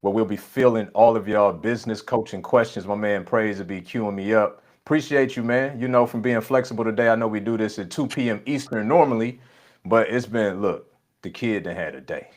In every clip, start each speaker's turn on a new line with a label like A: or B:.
A: where we'll be filling all of y'all business coaching questions. My man Praise will be queuing me up. Appreciate you, man. You know, from being flexible today. I know we do this at 2 p.m. Eastern normally, but it's been, look, the kid done had a day.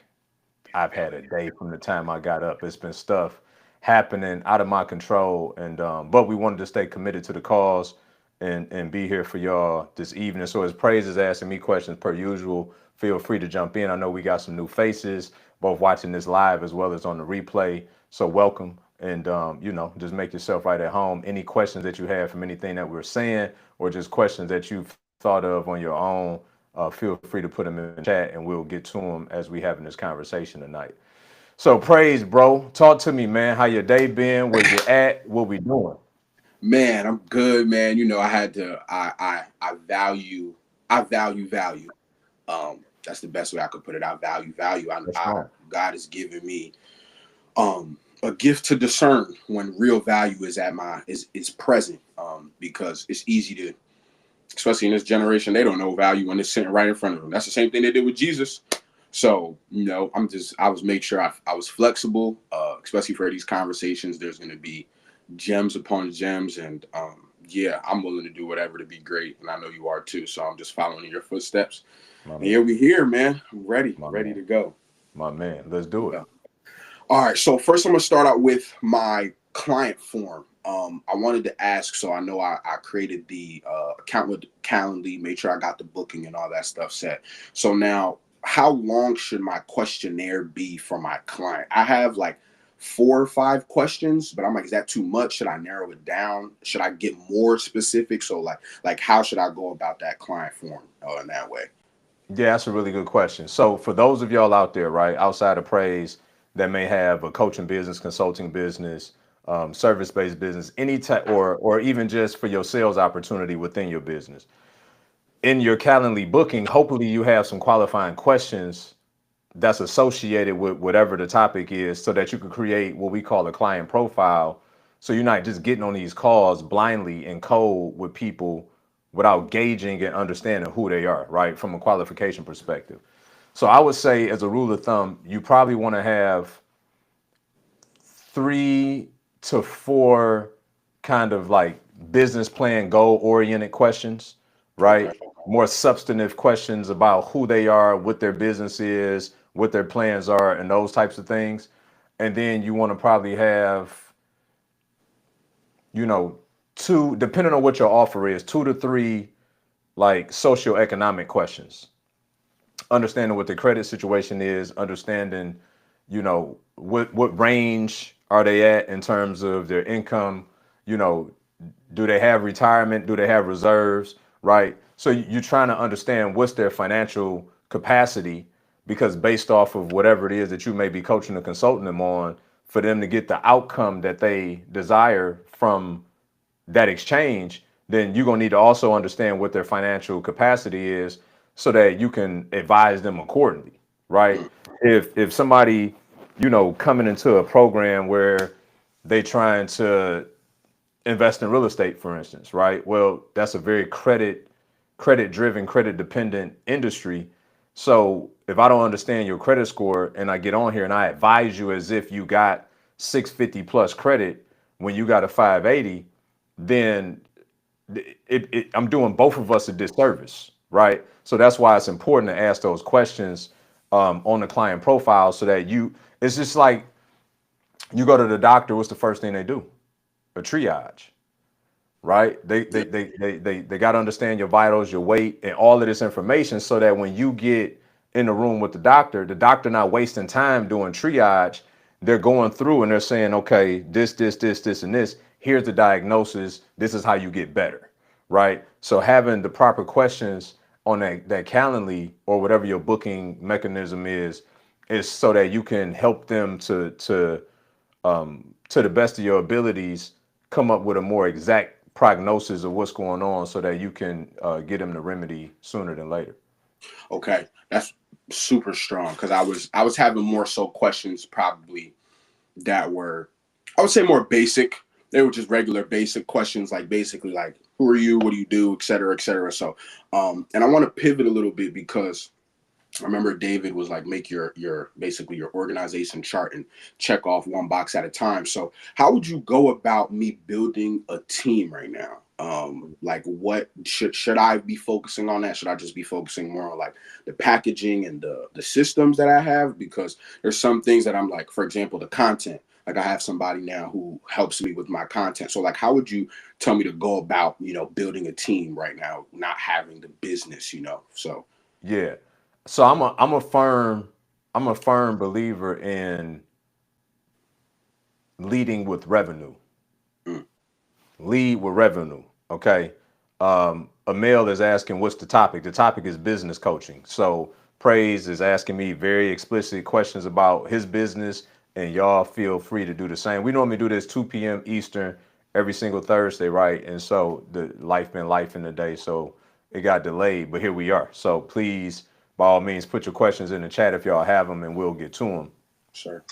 A: I've had a day from the time I got up. It's been stuff happening out of my control, and but we wanted to stay committed to the cause and be here for y'all this evening. So as Praise is asking me questions per usual, feel free to jump in. I know we got some new faces, both watching this live as well as on the replay. So welcome, and you know, just make yourself right at home. Any questions that you have from anything that we're saying, or just questions that you've thought of on your own, feel free to put them in the chat, and we'll get to them as we having this conversation tonight. So Praise, bro. Talk to me, man. How your day been? Where you at? What we doing?
B: Man, I'm good, man. You know, I had to I value. That's the best way I could put it. I value value.
A: That's
B: I
A: wrong.
B: God has given me a gift to discern when real value is at my is present. Because it's easy to, especially in this generation, they don't know value when it's sitting right in front of them. That's the same thing they did with Jesus. So, I was made sure I was flexible, especially for these conversations. There's going to be gems upon gems. And yeah, I'm willing to do whatever to be great. And I know you are too. So I'm just following in your footsteps.
A: My
B: And here
A: man.
B: we here, man. I'm ready,
A: My
B: ready
A: man.
B: to go.
A: My man. Let's do it.
B: Yeah. All right. So first, I'm going to start out with my client form. I wanted to ask, so I know I created the account with Calendly, made sure I got the booking and all that stuff set. So now, how long should my questionnaire be for my client? I have like 4 or 5 questions, but I'm like, is that too much? Should I narrow it down? Should I get more specific? So like how should I go about that client form in that way?
A: Yeah, that's a really good question. So for those of y'all out there, right, outside of Praise, that may have a coaching business, consulting business, service-based business, any type, or even just for your sales opportunity within your business. In your Calendly booking, hopefully you have some qualifying questions that's associated with whatever the topic is, so that you can create what we call a client profile. So you're not just getting on these calls blindly and cold with people without gauging and understanding who they are, right? From a qualification perspective. So I would say, as a rule of thumb, you probably want to have 3 to 4 kind of like business plan goal oriented questions,
B: Okay.
A: right? More substantive questions about who they are, what their business is, what their plans are, and those types of things. And then you want to probably have, you know, two, depending on what your offer is, 2 to 3 like socioeconomic questions. Understanding what the credit situation is, understanding, what range are they at in terms of their income, you know, do they have retirement, do they have reserves, right? So you're trying to understand what's their financial capacity, because based off of whatever it is that you may be coaching or consulting them on, for them to get the outcome that they desire from that exchange, then you're gonna need to also understand what their financial capacity is, so that you can advise them accordingly, right? If somebody, coming into a program where they trying to invest in real estate, for instance, right? Well, that's a very credit driven, credit dependent industry. So if I don't understand your credit score and I get on here and I advise you as if you got 650 plus credit when you got a 580, then I'm doing both of us a disservice, right? So that's why it's important to ask those questions on the client profile, so that it's just like you go to the doctor. What's the first thing they do? A triage, right? They got to understand your vitals, your weight, and all of this information, so that when you get in the room with the doctor not wasting time doing triage. They're going through and they're saying, okay, this, and this. Here's the diagnosis. This is how you get better, right? So having the proper questions on that Calendly, or whatever your booking mechanism is so that you can help them to the best of your abilities, come up with a more exact prognosis of what's going on, so that you can get them the remedy sooner than later.
B: Okay. That's super strong, because I was having more so questions probably that were, I would say, more basic. They were just regular basic questions, like basically like, who are you, what do you do, et cetera, et cetera. So and I want to pivot a little bit, because I remember David was like, make your basically your organization chart and check off one box at a time. So how would you go about me building a team right now? Like what should I be focusing on that? Should I just be focusing more on like the packaging and the systems that I have? Because there's some things that I'm like, for example, the content. Like I have somebody now who helps me with my content. So like how would you tell me to go about, building a team right now, not having the business. So
A: Yeah. So I'm a firm believer in leading with revenue.
B: mm,
A: Lead with revenue. Okay. Emil is asking what's the topic. The topic is business coaching. So Praise is asking me very explicit questions about his business, and y'all feel free to do the same. We normally do this 2 p.m. Eastern every single Thursday, right? And so the life been life in the day, so it got delayed, but here we are. So please, by all means, put your questions in the chat if y'all have them, and we'll get to them.
B: sure.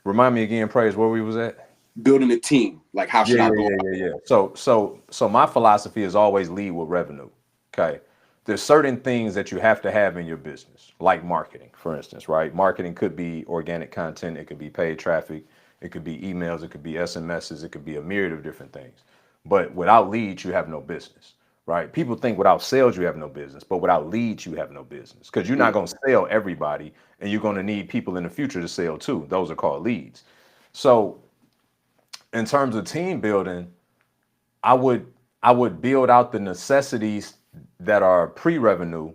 A: Remind me again, Praise, where we was at?
B: Building a team. Like how
A: Yeah,
B: should I
A: yeah,
B: go
A: yeah,
B: about
A: yeah, yeah. So my philosophy is always lead with revenue. Okay. There's certain things that you have to have in your business, like marketing, for instance, right? Marketing could be organic content, it could be paid traffic, it could be emails, it could be SMSs, it could be a myriad of different things. But without leads, you have no business, right? People think without sales, you have no business, but without leads, you have no business because you're not
B: mm,
A: going to sell everybody and you're going to need people in the future to sell too. Those are called leads. So in terms of team building, I would I would build out the necessities that are pre-revenue,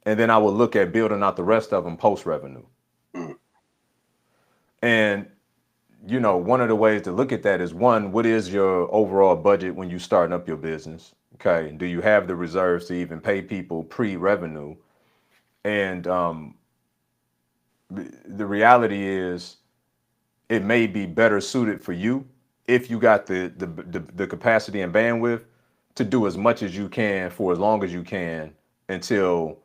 A: and then I would look at building out the rest of them post-revenue.
B: mm,
A: And one of the ways to look at that is one, what is your overall budget when you starting up your business? Okay, do you have the reserves to even pay people pre-revenue? And the reality is, it may be better suited for you if you got the capacity and bandwidth to do as much as you can for as long as you can until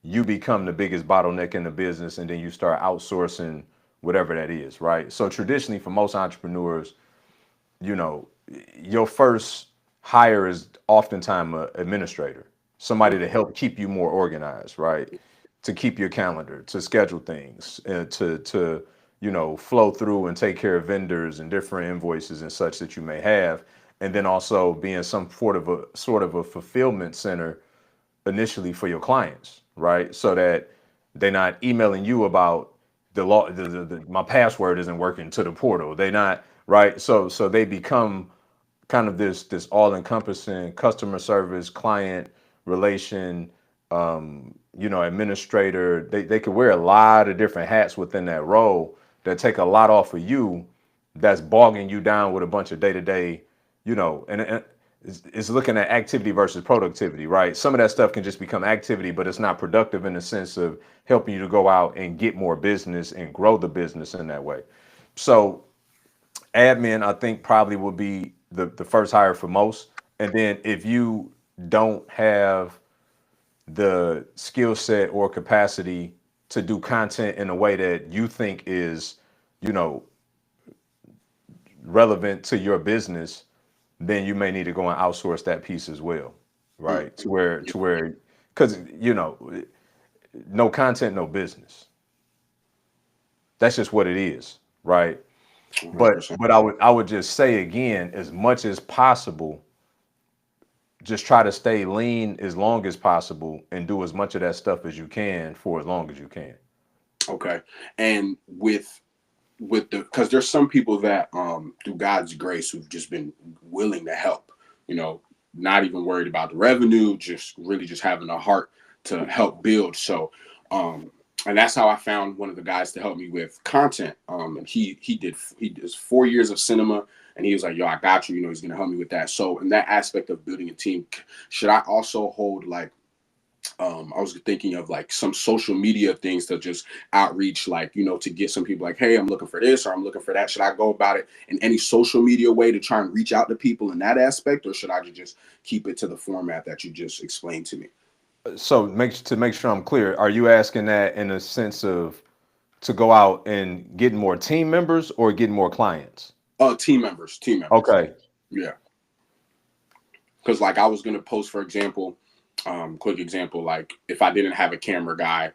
A: you become the biggest bottleneck in the business, and then you start outsourcing whatever that is, right? So traditionally for most entrepreneurs, you know, your first hire is oftentimes an administrator,
B: mm,
A: somebody to help keep you more organized, right? To keep your calendar, to schedule things, to flow through and take care of vendors and different invoices and such that you may have, and then also being some sort of a fulfillment center initially for your clients, right? So that they're not emailing you about the law, my password isn't working to the portal. They not right. So they become kind of this all encompassing customer service, client relation, administrator. They could wear a lot of different hats within that role that take a lot off of you, that's bogging you down with a bunch of day to day, and it's looking at activity versus productivity, right? Some of that stuff can just become activity, but it's not productive in the sense of helping you to go out and get more business and grow the business in that way. So admin, I think, probably would be the first hire for most. And then if you don't have the skill set or capacity to do content in a way that you think is, you know, relevant to your business, then you may need to go and outsource that piece as well,
B: mm.
A: right? To where
B: Yeah,
A: because no content, no business. That's just what it is, right? But
B: 100%.
A: but I would just say again, as much as possible, just try to stay lean as long as possible and do as much of that stuff as you can for as long as you can.
B: Okay. And with the because there's some people that through God's grace who've just been willing to help, you know, not even worried about the revenue, just really just having a heart to help build. So and that's how I found one of the guys to help me with content. And he does 4 years of cinema, and he was like, "Yo, I got you." He's gonna help me with that. So in that aspect of building a team, should I also hold like I was thinking of like some social media things to just outreach, like, to get some people like, hey, I'm looking for this or I'm looking for that. Should I go about it in any social media way to try and reach out to people in that aspect, or should I just keep it to the format that you just explained to me?
A: So make sure I'm clear, are you asking that in a sense of to go out and get more team members or getting more clients?
B: Team members.
A: Okay.
B: Yeah. Because like I was gonna post, for example, Quick example, like if I didn't have a camera guy,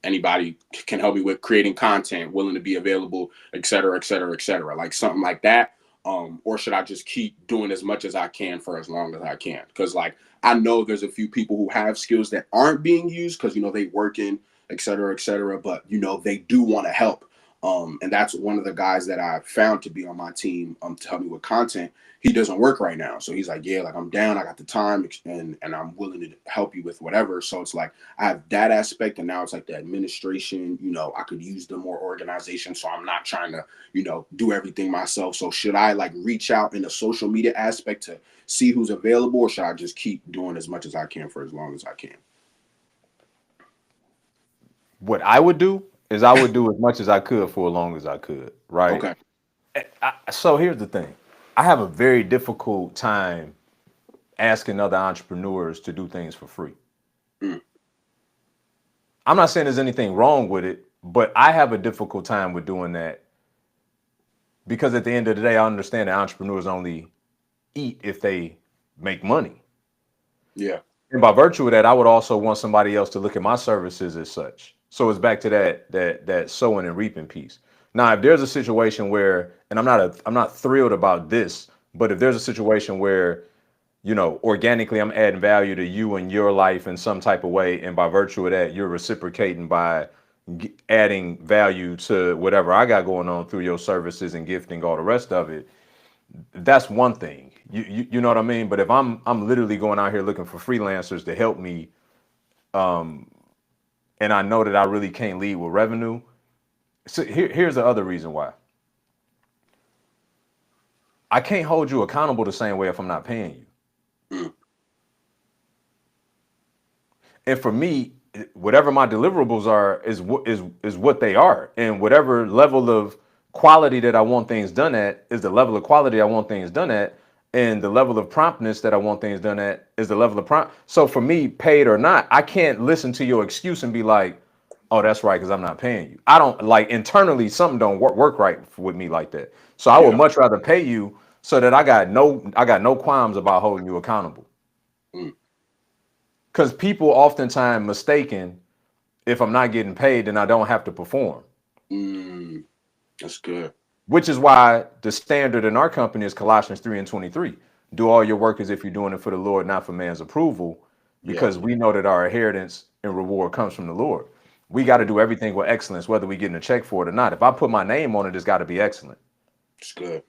B: anybody can help me with creating content, willing to be available, et cetera, et cetera, et cetera, like something like that. Or should I just keep doing as much as I can for as long as I can? Because like I know there's a few people who have skills that aren't being used because they work in, et cetera, et cetera, but they do want to help. And that's one of the guys that I found to be on my team to help me with content. He doesn't work right now, so he's like, yeah, like I'm down, I got the time, and I'm willing to help you with whatever. So it's like I have that aspect, and now it's like the administration. I could use the more organization, so I'm not trying to do everything myself. So should I like reach out in the social media aspect to see who's available, or should I just keep doing as much as I can for as long as I can?
A: What I would do is I would do as much as I could for as long as I could, right?
B: Okay.
A: So here's the thing. I have a very difficult time asking other entrepreneurs to do things for free.
B: Mm.
A: I'm not saying there's anything wrong with it, but I have a difficult time with doing that because at the end of the day, I understand that entrepreneurs only eat if they make money.
B: Yeah.
A: And by virtue of that, I would also want somebody else to look at my services as such. So it's back to that sowing and reaping piece. Now, if there's a situation where, and I'm not thrilled about this, but if there's a situation where, organically I'm adding value to you and your life in some type of way, and by virtue of that, you're reciprocating by adding value to whatever I got going on through your services and gifting, all the rest of it, that's one thing. You know what I mean? But if I'm literally going out here looking for freelancers to help me, and I know that I really can't lead with revenue. So here's the other reason why. I can't hold you accountable the same way if I'm not paying you.
B: Mm.
A: And for me, whatever my deliverables are is what they are, and whatever level of quality that I want things done at is the level of quality I want things done at, and the level of promptness that I want things done at is the level of prompt. So for me, paid or not, I can't listen to your excuse and be like, "Oh, that's right, because I'm not paying you." I don't like internally something don't work right with me like that. So I would
B: Yeah.
A: much rather pay you so that I got no qualms about holding you accountable.
B: Mm.
A: Because people oftentimes mistaken if I'm not getting paid, then I don't have to perform.
B: Mm. That's good.
A: Which is why the standard in our company is Colossians 3 and 23. Do all your work as if you're doing it for the Lord, not for man's approval,
B: Yeah.
A: because we know that our inheritance and reward comes from the Lord. We got to do everything with excellence, whether we getting a check for it or not. If I put my name on it, it's got to be excellent.
B: It's good.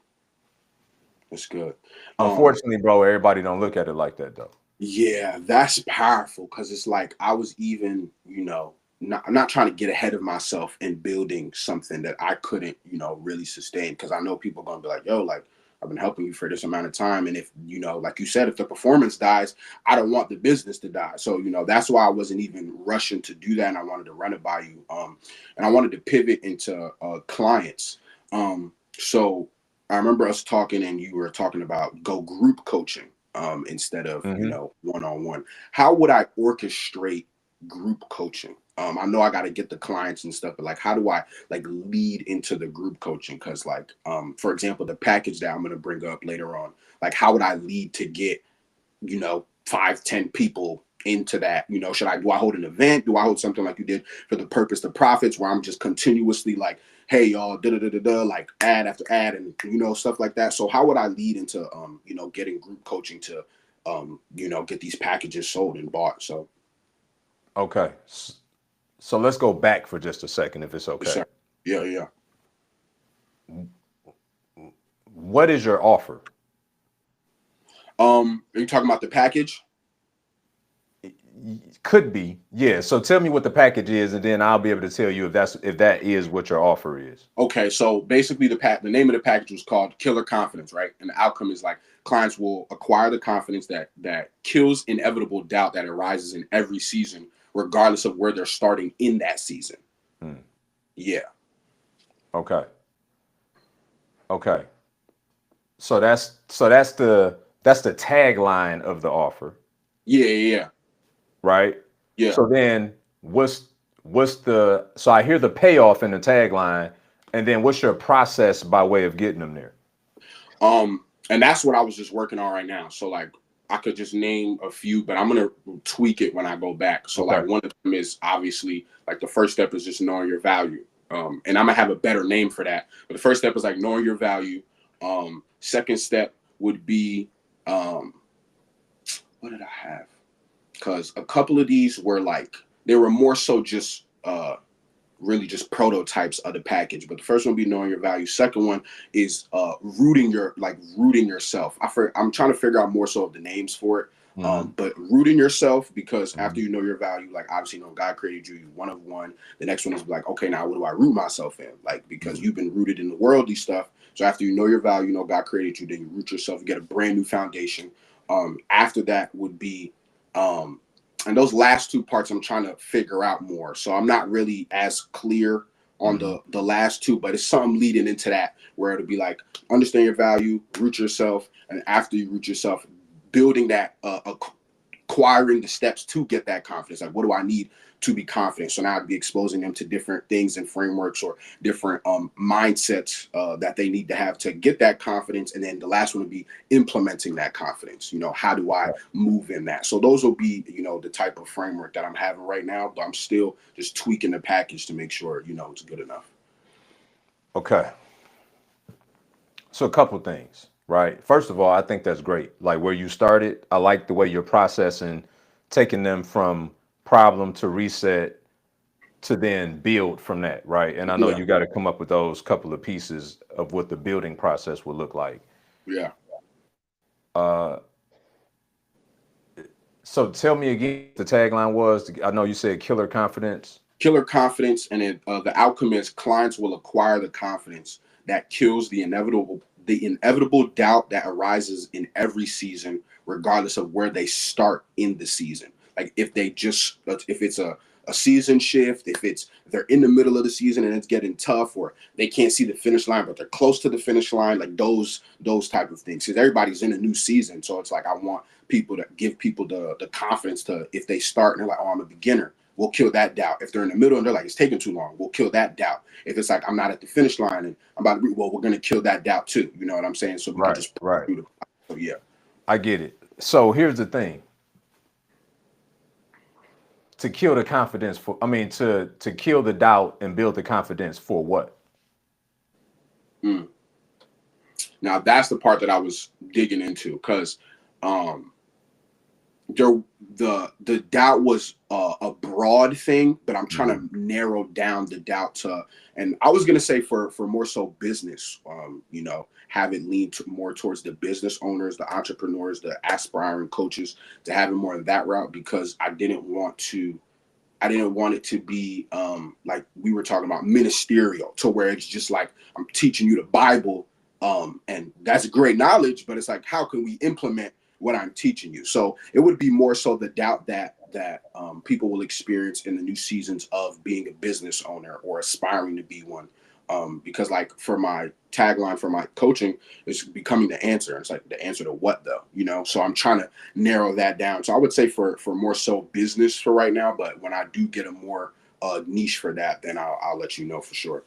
B: It's good.
A: Unfortunately, bro, everybody don't look at it like that though.
B: Yeah, that's powerful because it's like I was even, I'm not trying to get ahead of myself in building something that I couldn't, really sustain. Because I know people are gonna be like, yo, like I've been helping you for this amount of time. And if, like you said, if the performance dies, I don't want the business to die. So, that's why I wasn't even rushing to do that. And I wanted to run it by you. And I wanted to pivot into clients. So I remember us talking and you were talking about go group coaching instead of
A: Hmm.
B: one-on-one. How would I orchestrate group coaching? I know I got to get the clients and stuff, but like how do I like lead into the group coaching? Because like for example, the package that I'm going to bring up later on, like how would I lead to get 5-10 people into that? Do I hold an event? Do I hold something like you did for the Purpose to Profits, where I'm just continuously like, hey y'all, da da da da da, like ad after ad, and stuff like that? So how would I lead into getting group coaching to get these packages sold and bought? So
A: Okay. So let's go back for just a second, if it's
B: yes,
A: okay.
B: sir. Yeah, yeah.
A: What is your offer?
B: Are you talking about the package?
A: Could be, yeah. So tell me what the package is, and then I'll be able to tell you if that is what your offer is.
B: Okay, so basically the name of the package was called Killer Confidence, right? And the outcome is like clients will acquire the confidence that kills inevitable doubt that arises in every season, regardless of where they're starting in that season.
A: Hmm.
B: Yeah.
A: Okay. Okay. So that's the tagline of the offer,
B: Yeah, yeah,
A: right?
B: yeah.
A: So then what's the so I hear the payoff in the tagline, and then what's your process by way of getting them there?
B: And that's what I was just working on right now. So like I could just name a few, but I'm gonna tweak it when I go back. So like
A: Okay.
B: one of them is obviously like the first step is just knowing your value. And I'm gonna have a better name for that. But the first step is like knowing your value. Second step would be what did I have? Because a couple of these were like they were more so just really just prototypes of the package. But the first one would be knowing your value. Second one is rooting yourself. I'm trying to figure out more so of the names for it. But rooting yourself, because after you know your value, like obviously you know God created you, you're one of one. The next one is like, okay, now what do I root myself in? Like, because you've been rooted in the worldly stuff. So after you know your value, you know God created you, then you root yourself, you get a brand new foundation. After that would be and those last two parts I'm trying to figure out more. So I'm not really as clear on the last two, but it's something leading into that where it'll be like understand your value, root yourself, and after you root yourself, building that acquiring the steps to get that confidence. Like, what do I need to be confident? So now I'd be exposing them to different things and frameworks or different mindsets that they need to have to get that confidence. And then the last one would be implementing that confidence. You know, how do I move in that? So those will be, you know, the type of framework that I'm having right now, but I'm still just tweaking the package to make sure, you know, it's good enough.
A: Okay. So a couple things, right? First of all, I think that's great. Like where you started, I like the way you're processing, taking them from problem to reset to then build from that, right? And I know
B: Yeah.
A: you got to come up with those couple of pieces of what the building process will look like.
B: Yeah.
A: Uh, so tell me again what the tagline was. I know you said killer confidence.
B: Killer confidence, and the outcome is clients will acquire the confidence that kills the inevitable doubt that arises in every season, regardless of where they start in the season. Like if it's a season shift, if they're in the middle of the season and it's getting tough, or they can't see the finish line but they're close to the finish line, like those type of things. Because everybody's in a new season, so it's like I want people to give people the confidence to, if they start and they're like, oh, I'm a beginner, we'll kill that doubt. If they're in the middle and they're like, it's taking too long, we'll kill that doubt. If it's like, I'm not at the finish line and I'm about to, well, we're going to kill that doubt too. You know what I'm saying? So we can
A: Right,
B: just
A: right.
B: through the, so yeah.
A: I get it. So here's the thing. To kill the confidence for, I mean, to kill the doubt and build the confidence for what?
B: Mm. Now that's the part that I was digging into, because um, there the doubt was a broad thing, but I'm trying
A: Mhm.
B: to narrow down the doubt to, and I was gonna say for more so business, you know, have it lean to more towards the business owners, the entrepreneurs, the aspiring coaches, to have it more in that route, because I didn't want it to be like we were talking about, ministerial, to where it's just like I'm teaching you the Bible, and that's great knowledge, but it's like, how can we implement what I'm teaching you? So it would be more so the doubt that people will experience in the new seasons of being a business owner or aspiring to be one. Because like for my tagline for my coaching is becoming the answer. It's like the answer to what though, you know? So I'm trying to narrow that down. So I would say for more so business for right now, but when I do get a more niche for that, then I'll let you know for sure.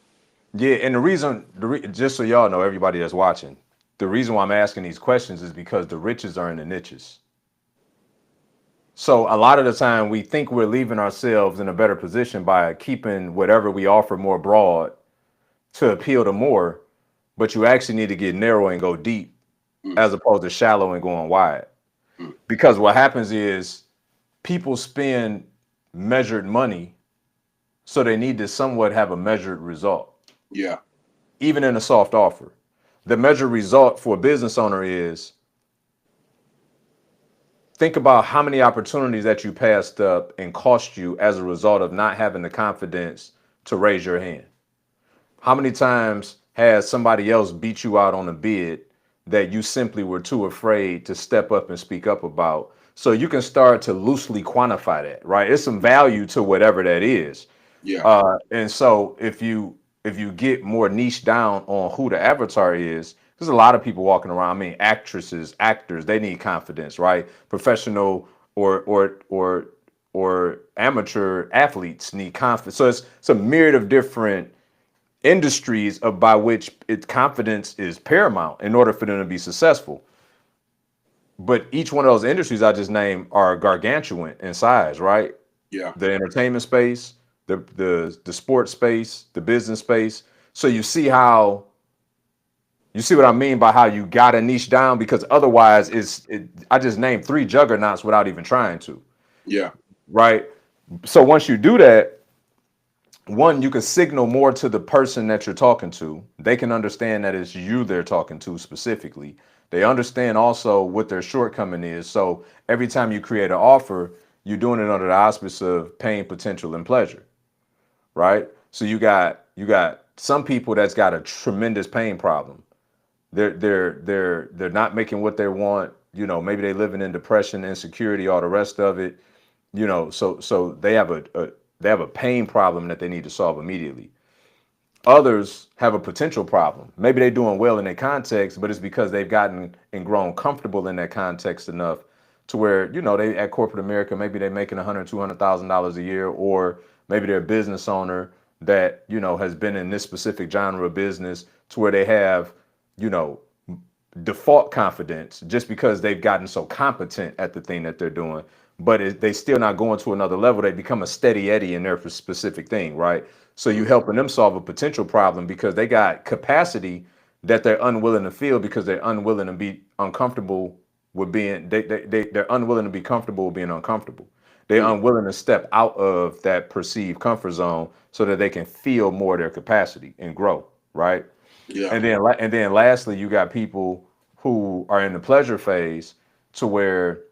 A: Yeah, and just so y'all know, everybody that's watching, the reason why I'm asking these questions is because the riches are in the niches. So a lot of the time we think we're leaving ourselves in a better position by keeping whatever we offer more broad to appeal to more, but you actually need to get narrow and go deep
B: Mm,
A: as opposed to shallow and going wide.
B: mm,
A: Because what happens is people spend measured money, so they need to somewhat have a measured result,
B: yeah,
A: even in a soft offer. The measured result for a business owner is think about how many opportunities that you passed up and cost you as a result of not having the confidence to raise your hand. How many times has somebody else beat you out on a bid that you simply were too afraid to step up and speak up about? So you can start to loosely quantify that, right? It's some value to whatever that is.
B: yeah,
A: And so if you get more niche down on who the avatar is, there's a lot of people walking around. I mean, actresses, actors, they need confidence, right? Professional or amateur athletes need confidence. So it's a myriad of different industries by which confidence is paramount in order for them to be successful. but each one of those industries I just named are gargantuan in size, right?
B: Yeah.
A: The entertainment space, the sports space, the business space. So you see what I mean by how you got to niche down, because otherwise I just named three juggernauts without even trying to,
B: Yeah.
A: right? So once you do that, one, you can signal more to the person that you're talking to. They can understand that it's you they're talking to specifically. They understand also what their shortcoming is. So every time you create an offer, you're doing it under the auspice of pain, potential, and pleasure, right? So you got some people that's got a tremendous pain problem. They're not making what they want. Maybe they living in depression, insecurity, all the rest of it. So they have a pain problem that they need to solve immediately. Others have a potential problem. Maybe they're doing well in their context, but it's because they've gotten and grown comfortable in that context enough to where, they at corporate America, maybe they're making $100,000, $200,000 a year, or maybe they're a business owner that, has been in this specific genre of business to where they have, you know, default confidence just because they've gotten so competent at the thing that they're doing, but they still not going to another level. They become a steady Eddie in their specific thing, right? So you
B: Mhm.
A: helping them solve a potential problem because they got capacity that they're unwilling to feel because they're unwilling to be uncomfortable with being they're unwilling to be comfortable with being uncomfortable. They're
B: Mm.
A: unwilling to step out of that perceived comfort zone so that they can feel more of their capacity and grow, right?
B: Yeah.
A: And then lastly, you got people who are in the pleasure phase to where,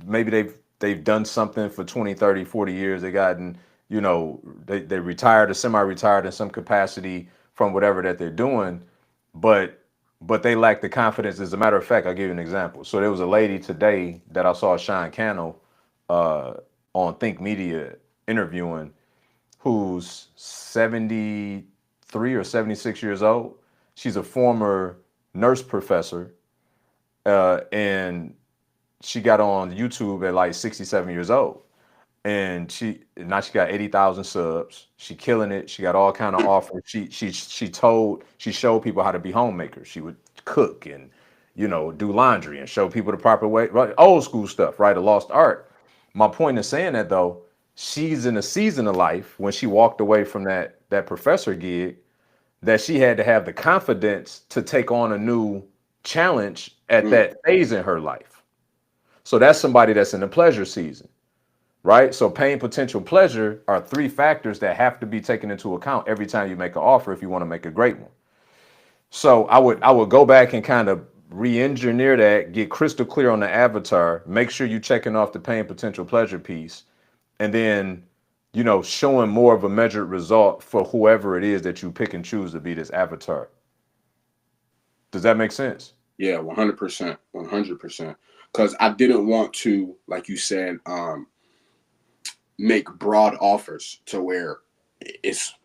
A: maybe they've done something for 20, 30, 40 years. They gotten, they retired or semi-retired in some capacity from whatever that they're doing, but they lack the confidence. As a matter of fact, I'll give you an example. So there was a lady today that I saw, Sean Cannell, uh, on Think Media interviewing, who's 73 or 76 years old. She's a former nurse professor, and she got on YouTube at like 67 years old. And she got 80,000 subs. She killing it. She got all kind of offers. She showed people how to be homemakers. She would cook and, do laundry and show people the proper way, right? Old school stuff, right? A lost art. My point in saying that, though, she's in a season of life when she walked away from that professor gig, that she had to have the confidence to take on a new challenge at
B: Mm.
A: that phase in her life. So that's somebody that's in the pleasure season, right? So pain, potential, pleasure are three factors that have to be taken into account every time you make an offer if you want to make a great one. So I would go back and kind of re-engineer that, get crystal clear on the avatar, make sure you're checking off the pain, potential, pleasure piece, and then, showing more of a measured result for whoever it is that you pick and choose to be this avatar. Does that make sense?
B: Yeah. 100%. 100%. Because I didn't want to, like you said, make broad offers to where it's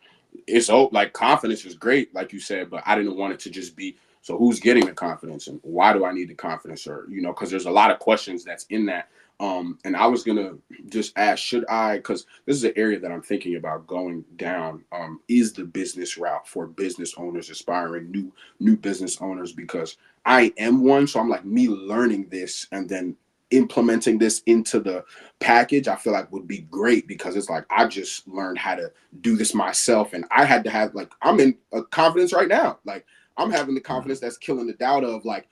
B: like confidence is great, like you said, but I didn't want it to just be, so who's getting the confidence and why do I need the confidence, or because there's a lot of questions that's in that. And I was gonna just ask, should I, because this is an area that I'm thinking about going down, is the business route for business owners, aspiring new business owners, because I am one. So I'm like, me learning this and then implementing this into the package, I feel like would be great, because it's like I just learned how to do this myself, and I had to have, like, I'm in a confidence right now, like I'm having the confidence that's killing the doubt of, like,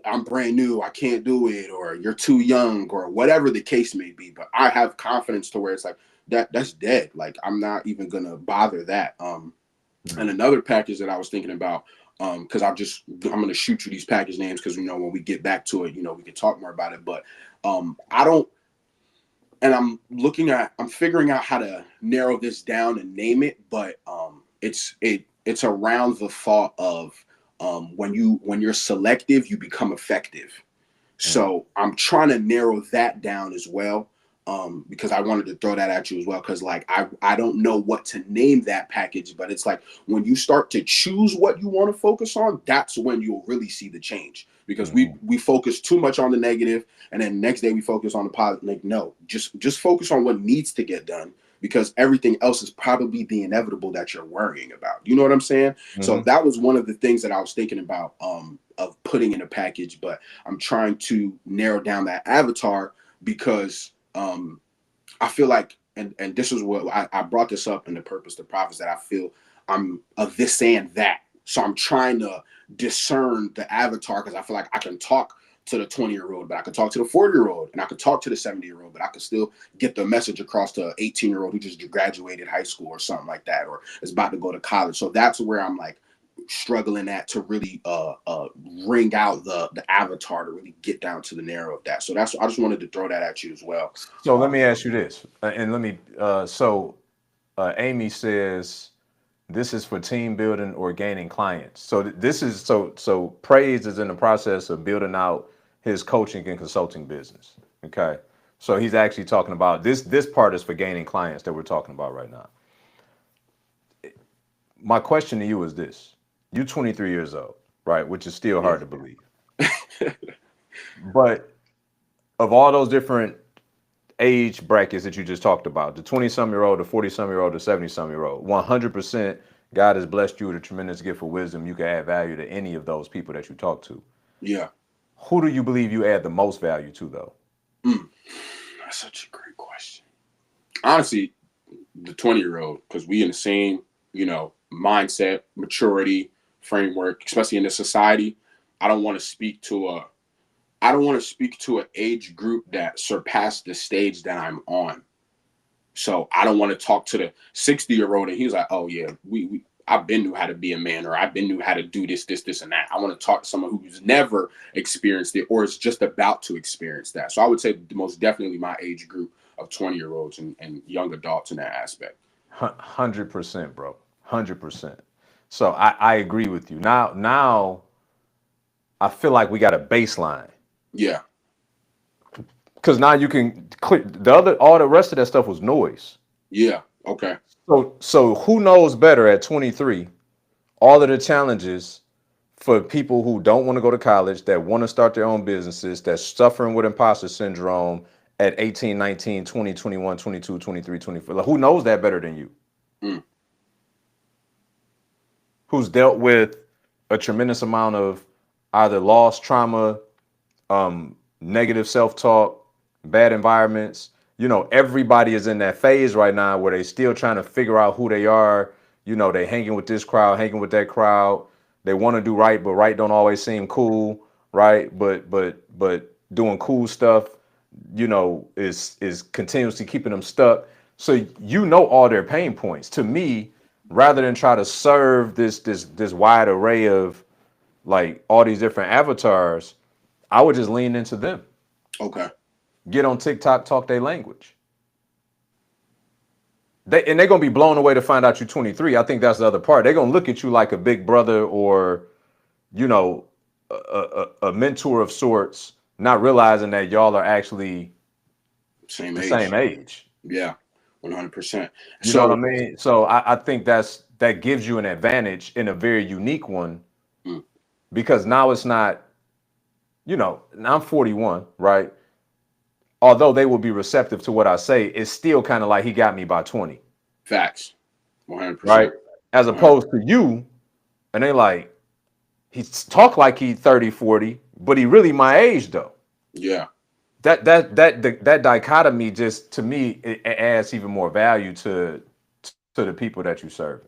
B: I'm brand new, I can't do it, or you're too young, or whatever the case may be. But I have confidence to where it's like that's dead, like I'm not even gonna bother that. And another package that I was thinking about, because I'm gonna shoot you these package names, because when we get back to it, we can talk more about it. But I don't, and I'm figuring out how to narrow this down and name it, but it's around the thought of, when you're selective, you become effective.
A: Mm.
B: So I'm trying to narrow that down as well, because I wanted to throw that at you as well, because like I don't know what to name that package, but it's like when you start to choose what you want to focus on, that's when you'll really see the change, because we
A: Mhm.
B: we focus too much on the negative, and then next day we focus on the positive. Like, no, just focus on what needs to get done. because everything else is probably the inevitable that you're worrying about. You know what I'm saying? So
A: Mm-hmm.
B: that was one of the things that I was thinking about of putting in a package, but I'm trying to narrow down that avatar because I feel like, and this is what I brought this up in the purpose to profits, that I feel I'm of this and that. So I'm trying to discern the avatar because I feel like I can talk to the 20-year-old, but I could talk to the 40-year-old, and I could talk to the 70-year-old, but I could still get the message across to an 18-year-old who just graduated high school or something like that, or is about to go to college. So that's where I'm like struggling at to really ring out the avatar to really get down to the narrow of that. So that's, I just wanted to throw that at you as well.
A: So let me ask you this, and let me. Amy says this is for team building or gaining clients. So this is so Praise is in the process of building out his coaching and consulting business. Okay, so he's actually talking about this. This part is for gaining clients that we're talking about right now. My question to you is this: you're 23 years old, right? Which is still
B: Yeah.
A: hard to believe, but of all those different age brackets that you just talked about, the 20-some-year-old, the 40-some-year-old, the 70-some-year-old, 100% God has blessed you with a tremendous gift of wisdom. You can add value to any of those people that you talk to.
B: Yeah.
A: Who do you believe you add the most value to, though?
B: Mm, that's such a great question. Honestly, the 20-year-old, because we in the same, mindset, maturity, framework, especially in this society. I don't want to speak to a I don't want to speak to an age group that surpassed the stage that I'm on. So I don't want to talk to the 60-year-old and he's like, oh yeah, we I've been knew how to be a man, or I've been knew how to do this, this, this, and that. I want to talk to someone who's never experienced it or is just about to experience that. So I would say most definitely my age group of 20-year-olds and young adults in that aspect.
A: 100%, bro. 100%. So I agree with you. Now I feel like we got a baseline
B: Yeah.
A: because now you can clear the other. All the rest of that stuff was noise.
B: Yeah. Okay.
A: So who knows better at 23 all of the challenges for people who don't want to go to college, that want to start their own businesses, that's suffering with imposter syndrome at 18, 19, 20, 21, 22, 23, 24. Like, who knows that better than you?
B: Mm.
A: Who's dealt with a tremendous amount of either loss, trauma, negative self-talk, bad environments. Everybody is in that phase right now where they still trying to figure out who they are. They hanging with this crowd, hanging with that crowd. They want to do right, but right don't always seem cool, right? But doing cool stuff, is continuously keeping them stuck. So all their pain points. To me, rather than try to serve this wide array of like all these different avatars, I would just lean into them.
B: Okay.
A: Get on TikTok, talk their language. They're gonna be blown away to find out you're 23. I think that's the other part. They're gonna look at you like a big brother or, you know, a mentor of sorts, not realizing that y'all are actually
B: Same
A: the same
B: age.
A: age.
B: Yeah. 100%.
A: You know what I
B: So,
A: mean? So I think that gives you an advantage in a very unique one
B: mm,
A: because now it's not, now I'm 41, right? Although they will be receptive to what I say, it's still kind of like he got me by 20,
B: facts. 100%.
A: right? As
B: 100.
A: opposed to you, and they like, he talk like he 30, 40, but he really my age though.
B: Yeah.
A: That dichotomy just to me it adds even more value to the people that you serve.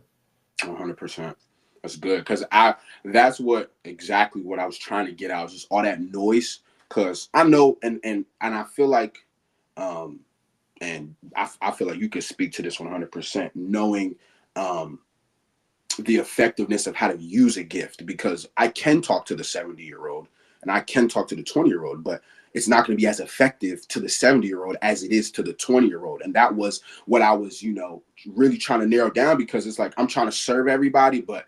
B: 100%. That's good because that's exactly what I was trying to get out, just all that noise. Because I know, and I feel like, um, and I feel like you could speak to this 100%, knowing um, the effectiveness of how to use a gift. Because I can talk to the 70-year-old and I can talk to the 20-year-old, but it's not going to be as effective to the 70-year-old as it is to the 20-year-old. And that was what I was, really trying to narrow down because it's like I'm trying to serve everybody, but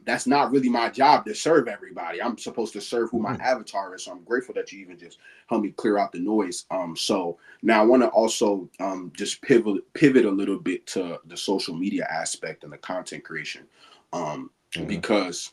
B: that's not really my job to serve everybody. I'm supposed to serve who my
A: Mhm.
B: avatar is. So I'm grateful that you even just helped me clear out the noise. So now I want to also just pivot a little bit to the social media aspect and the content creation.
A: Mhm.
B: Because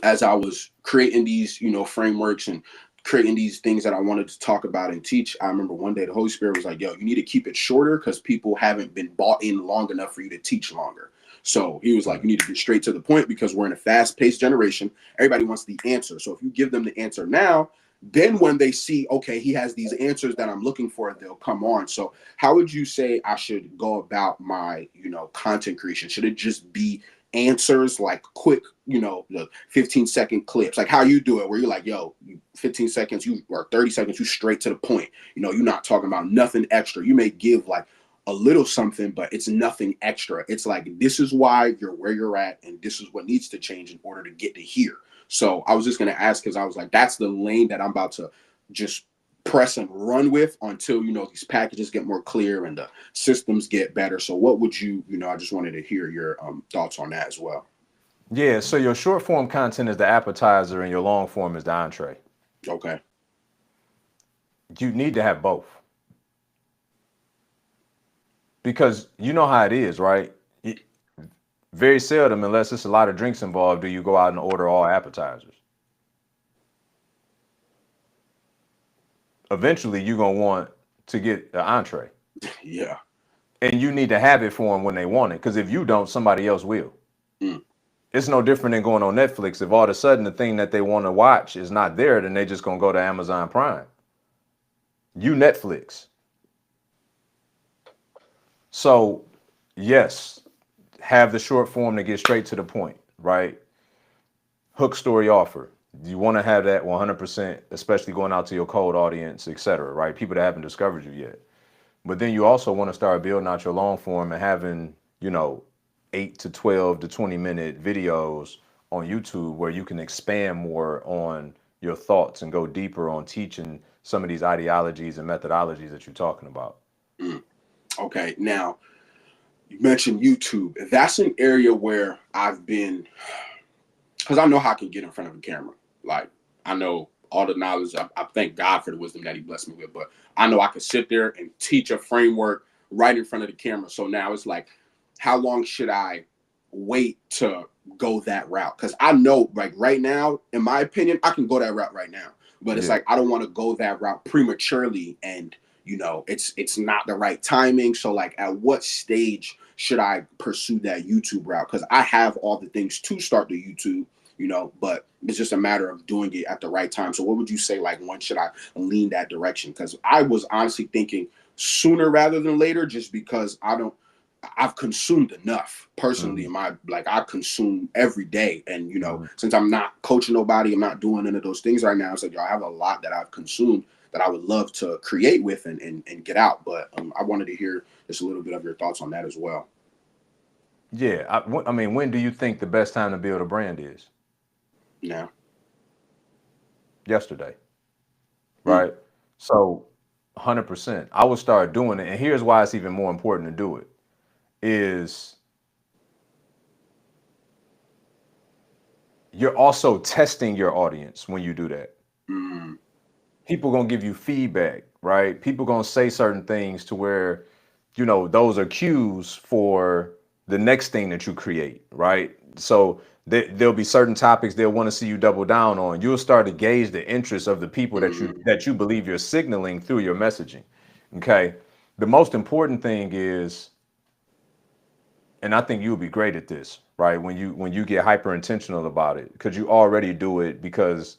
B: as I was creating these, frameworks and creating these things that I wanted to talk about and teach, I remember one day the Holy Spirit was like, yo, you need to keep it shorter because people haven't been bought in long enough for you to teach longer. So he was like, you need to get straight to the point because we're in a fast-paced generation. Everybody wants the answer. So if you give them the answer now, then when they see, okay, he has these answers that I'm looking for, they'll come on. So how would you say I should go about my, content creation? Should it just be answers, like quick, the 15-second clips, like how you do it, where you're like, yo, 15 seconds, or 30 seconds, you straight to the point. You're not talking about nothing extra. You may give like a little something, but it's nothing extra. It's like, this is why you're where you're at, and this is what needs to change in order to get to here. So I was just going to ask, because I was like, that's the lane that I'm about to just press and run with until, these packages get more clear and the systems get better. So what would you, I just wanted to hear your thoughts on that as well.
A: Yeah, so your short form content is the appetizer and your long form is the entree.
B: Okay.
A: You need to have both. Because you know how it is, right? Very seldom, unless it's a lot of drinks involved, do you go out and order all appetizers. Eventually, you're going to want to get the entree.
B: Yeah.
A: And you need to have it for them when they want it. Because if you don't, somebody else will.
B: Mm.
A: It's no different than going on Netflix. If all of a sudden the thing that they want to watch is not there, then they just going to go to Amazon Prime. You Netflix. So, yes, have the short form to get straight to the point, right? Hook, story, offer. You want to have that 100%, especially going out to your cold audience, etc., right? People that haven't discovered you yet. But then you also want to start building out your long form and having, 8 to 12 to 20-minute videos on YouTube where you can expand more on your thoughts and go deeper on teaching some of these ideologies and methodologies that you're talking about.
B: Mm. Okay. Now, you mentioned YouTube. That's an area where I've been, because I know how I can get in front of a camera. Like, I know all the knowledge. I thank God for the wisdom that he blessed me with, but I know I could sit there and teach a framework right in front of the camera. So now it's like, how long should I wait to go that route? Because I know, like right now, in my opinion, I can go that route right now. But it's like, I don't want to go that route prematurely, and it's not the right timing. So like, at what stage should I pursue that YouTube route? Because I have all the things to start the YouTube, but it's just a matter of doing it at the right time. So what would you say, like, when should I lean that direction? Because I was honestly thinking sooner rather than later, just because I've consumed enough personally in my, like, I consume every day. And, since I'm not coaching nobody, I'm not doing any of those things right now. It's like, I have a lot that I've consumed that I would love to create with and get out. But I wanted to hear just a little bit of your thoughts on that as well.
A: Yeah. I mean, when do you think the best time to build a brand is?
B: Now.
A: Yesterday. Right? So 100%. I would start doing it. And here's why it's even more important to do it. Is you're also testing your audience when you do that.
B: Mm.
A: People gonna give you feedback, right? People gonna say certain things to where, those are cues for the next thing that you create, right? So there'll be certain topics they'll want to see you double down on. You'll start to gauge the interest of the people that you believe you're signaling through your messaging. Okay. The most important thing is, and I think you'll be great at this, right? When you get hyper intentional about it, because you already do it because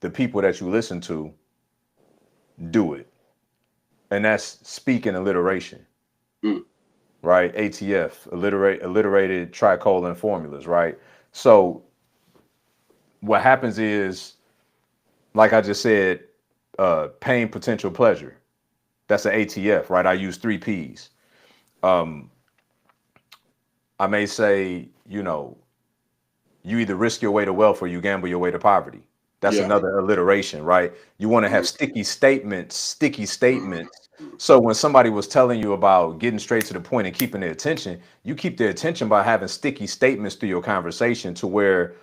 A: the people that you listen to do it. And that's speaking alliteration, right? ATF, alliterated tricolon formulas, right? So what happens is, like I just said, pain, potential, pleasure. That's an ATF, right? I use 3 Ps. I may say, you either risk your way to wealth or you gamble your way to poverty. That's another alliteration, right? You want to have sticky statements. So when somebody was telling you about getting straight to the point and keeping their attention, you keep their attention by having sticky statements through your conversation to where,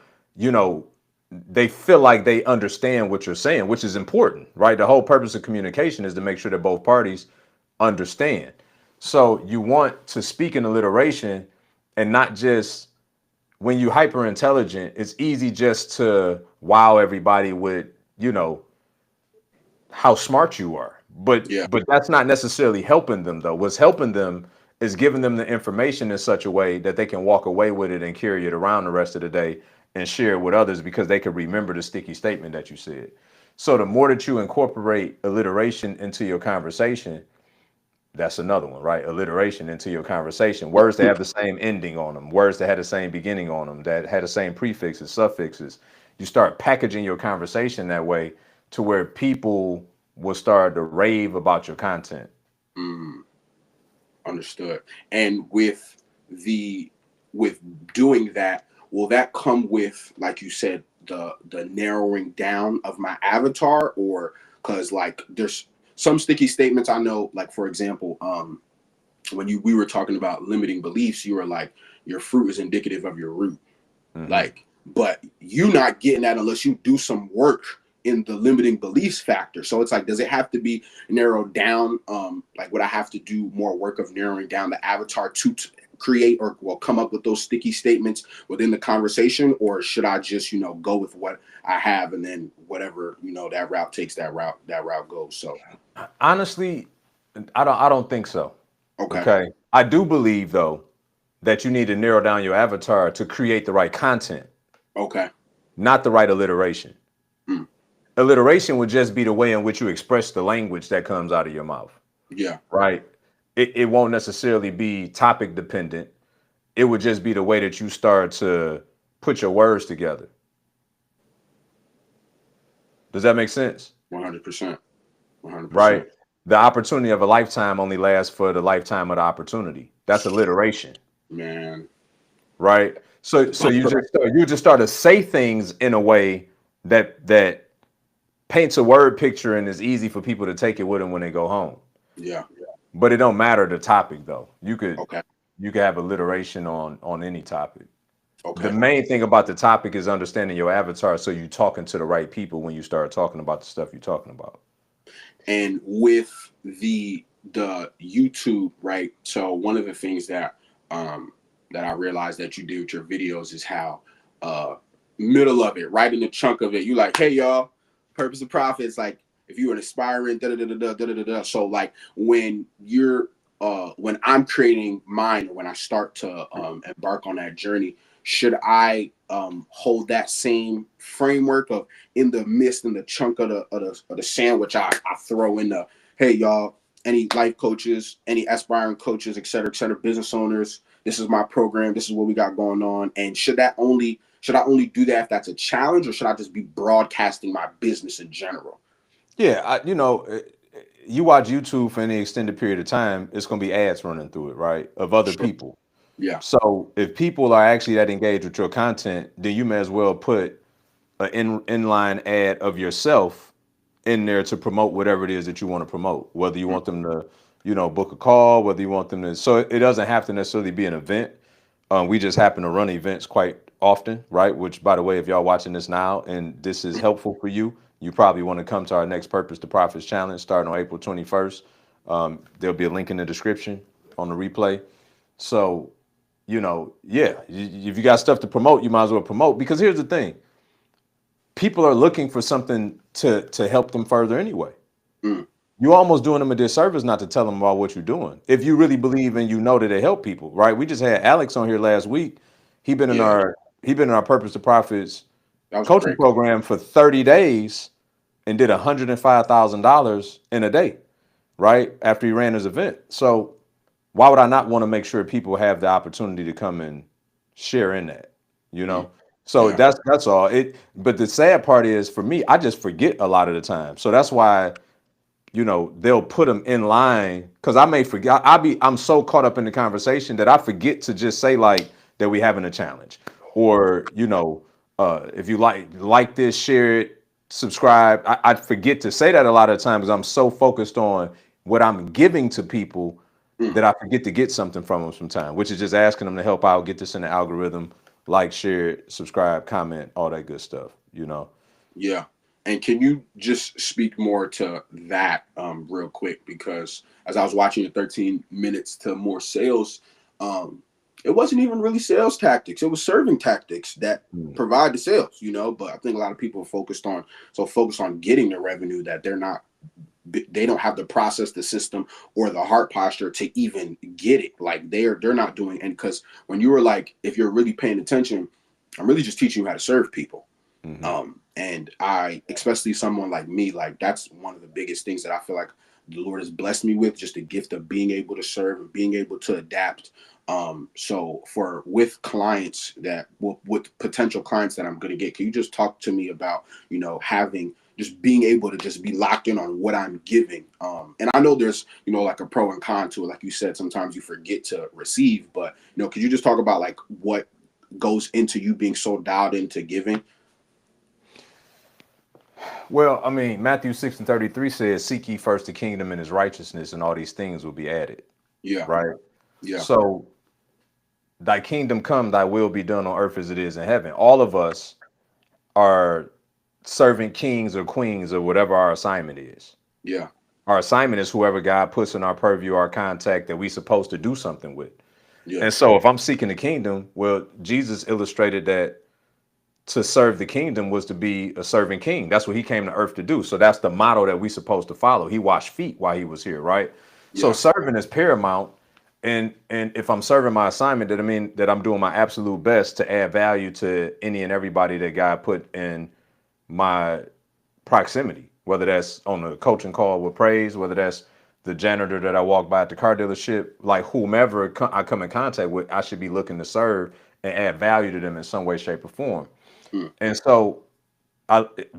A: they feel like they understand what you're saying, which is important, right? The whole purpose of communication is to make sure that both parties understand. So you want to speak in alliteration and not just, when you hyper intelligent, it's easy just to wow everybody with, how smart you are. But
B: Yeah.
A: that's not necessarily helping them though. What's helping them is giving them the information in such a way that they can walk away with it and carry it around the rest of the day and share it with others because they can remember the sticky statement that you said. So the more that you incorporate alliteration into your conversation, that's another one, right? Alliteration into your conversation. Words that have the same ending on them, words that had the same beginning on them, that had the same prefixes, suffixes. You start packaging your conversation that way to where people will start to rave about your content.
B: Mm, understood. And the with doing that, will that come with, like you said, the narrowing down of my avatar, or because like there's some sticky statements I know, like for example, when we were talking about limiting beliefs, you were like, your fruit is indicative of your root.
A: Hmm.
B: Like, but you not getting that unless you do some work in the limiting beliefs factor. So it's like, does it have to be narrowed down? Like, would I have to do more work of narrowing down the avatar to create or well come up with those sticky statements within the conversation, or should I just go with what I have and then whatever that route takes, that route goes? So
A: Honestly, I don't think so.
B: okay,
A: Okay. I do believe though that you need to narrow down your avatar to create the right content,
B: okay,
A: not the right alliteration.
B: mm,
A: Alliteration would just be the way in which you express the language that comes out of your mouth,
B: yeah,
A: right? It won't necessarily be topic dependent. It would just be the way that you start to put your words together. Does that make sense?
B: 100%, 100%,
A: Right? The opportunity of a lifetime only lasts for the lifetime of the opportunity. That's alliteration,
B: man.
A: right? So you just start to say things in a way that paints a word picture and is easy for people to take it with them when they go home.
B: Yeah,
A: But it don't matter the topic though.
B: okay,
A: You could have alliteration on any topic. The
B: okay.
A: main thing about the topic is understanding your avatar so you talking to the right people when you start talking about the stuff you're talking about.
B: And with the YouTube, right? So one of the things that I realized that you do with your videos is how uh middle of it, right in the chunk of it, you like, hey y'all, purpose of profits, like if you're an aspiring da da da da da da da. So like when I'm creating mine, or when I start to embark on that journey, should I hold that same framework of in the midst, in the chunk of the sandwich, I throw in the, hey y'all, any life coaches, any aspiring coaches, et cetera, business owners, this is my program, this is what we got going on. And should I only do that if that's a challenge, or should I just be broadcasting my business in general?
A: Yeah, you watch YouTube for any extended period of time, it's going to be ads running through it, right? Of other
B: Sure.
A: people.
B: Yeah.
A: So if people are actually that engaged with your content, then you may as well put an inline ad of yourself in there to promote whatever it is that you want to promote. Whether you
B: Mm,
A: want them to, book a call, whether you want them to. So it doesn't have to necessarily be an event. We just happen to run events quite often, right? Which, by the way, if y'all watching this now and this is helpful for you, you probably want to come to our next Purpose to Profits Challenge starting on April 21st. There'll be a link in the description on the replay. So, yeah, if you got stuff to promote, you might as well promote because here's the thing: people are looking for something to help them further anyway.
B: mm,
A: You're almost doing them a disservice not to tell them about what you're doing. If you really believe and that it help people, right? We just had Alex on here last week. He been in
B: yeah,
A: our he been in our Purpose to Profits
B: that was a
A: coaching
B: great call.
A: program for 30 days and did $105,000 in a day, right? After he ran his event. So why would I not want to make sure people have the opportunity to come and share in that, you
B: Mm,
A: know? So
B: yeah,
A: that's all. But the sad part is for me, I just forget a lot of the time. So that's why they'll put them in line because I may forget. I'm so caught up in the conversation that I forget to just say like that we having a challenge, or if you like this, share it, subscribe. I forget to say that a lot of times because I'm so focused on what I'm giving to people
B: mm,
A: that I forget to get something from them sometimes, which is just asking them to help out, get this in the algorithm, like, share it, subscribe, comment, all that good stuff.
B: yeah. And can you just speak more to that real quick? Because as I was watching the 13 minutes to more sales, um, it wasn't even really sales tactics. It was serving tactics that
A: Mm.
B: provide the sales, But I think a lot of people are focused on getting the revenue that they're not they don't have the process, the system, or the heart posture to even get it. Like they're not doing. And because when you were like, if you're really paying attention, I'm really just teaching you how to serve people.
A: Mm-hmm.
B: And I, especially someone like me, like that's one of the biggest things that I feel like the Lord has blessed me with, just the gift of being able to serve and being able to adapt. So for with clients that with potential clients that I'm going to get, can you just talk to me about, having just being able to just be locked in on what I'm giving? And I know there's, like a pro and con to it. Like you said, sometimes you forget to receive, but, could you just talk about like what goes into you being so dialed into giving?
A: Well, I mean, Matthew 6:33 says, "Seek ye first the kingdom and his righteousness, and all these things will be added."
B: Yeah.
A: Right.
B: Yeah.
A: So, thy kingdom come, thy will be done on earth as it is in heaven. All of us are serving kings or queens or whatever our assignment is.
B: Yeah.
A: Our assignment is whoever God puts in our purview, our contact that we supposed to do something with.
B: Yeah.
A: And so if I'm seeking the kingdom, well, Jesus illustrated that to serve the kingdom was to be a serving king. That's what he came to earth to do. So that's the model that we supposed to follow. He washed feet while he was here, right? So
B: Yeah.
A: serving is paramount. And if I'm serving my assignment, that I mean that I'm doing my absolute best to add value to any and everybody that God put in my proximity, whether that's on a coaching call with praise, whether that's the janitor that I walk by at the car dealership, like whomever I come in contact with, I should be looking to serve and add value to them in some way, shape, or form.
B: Mm.
A: And so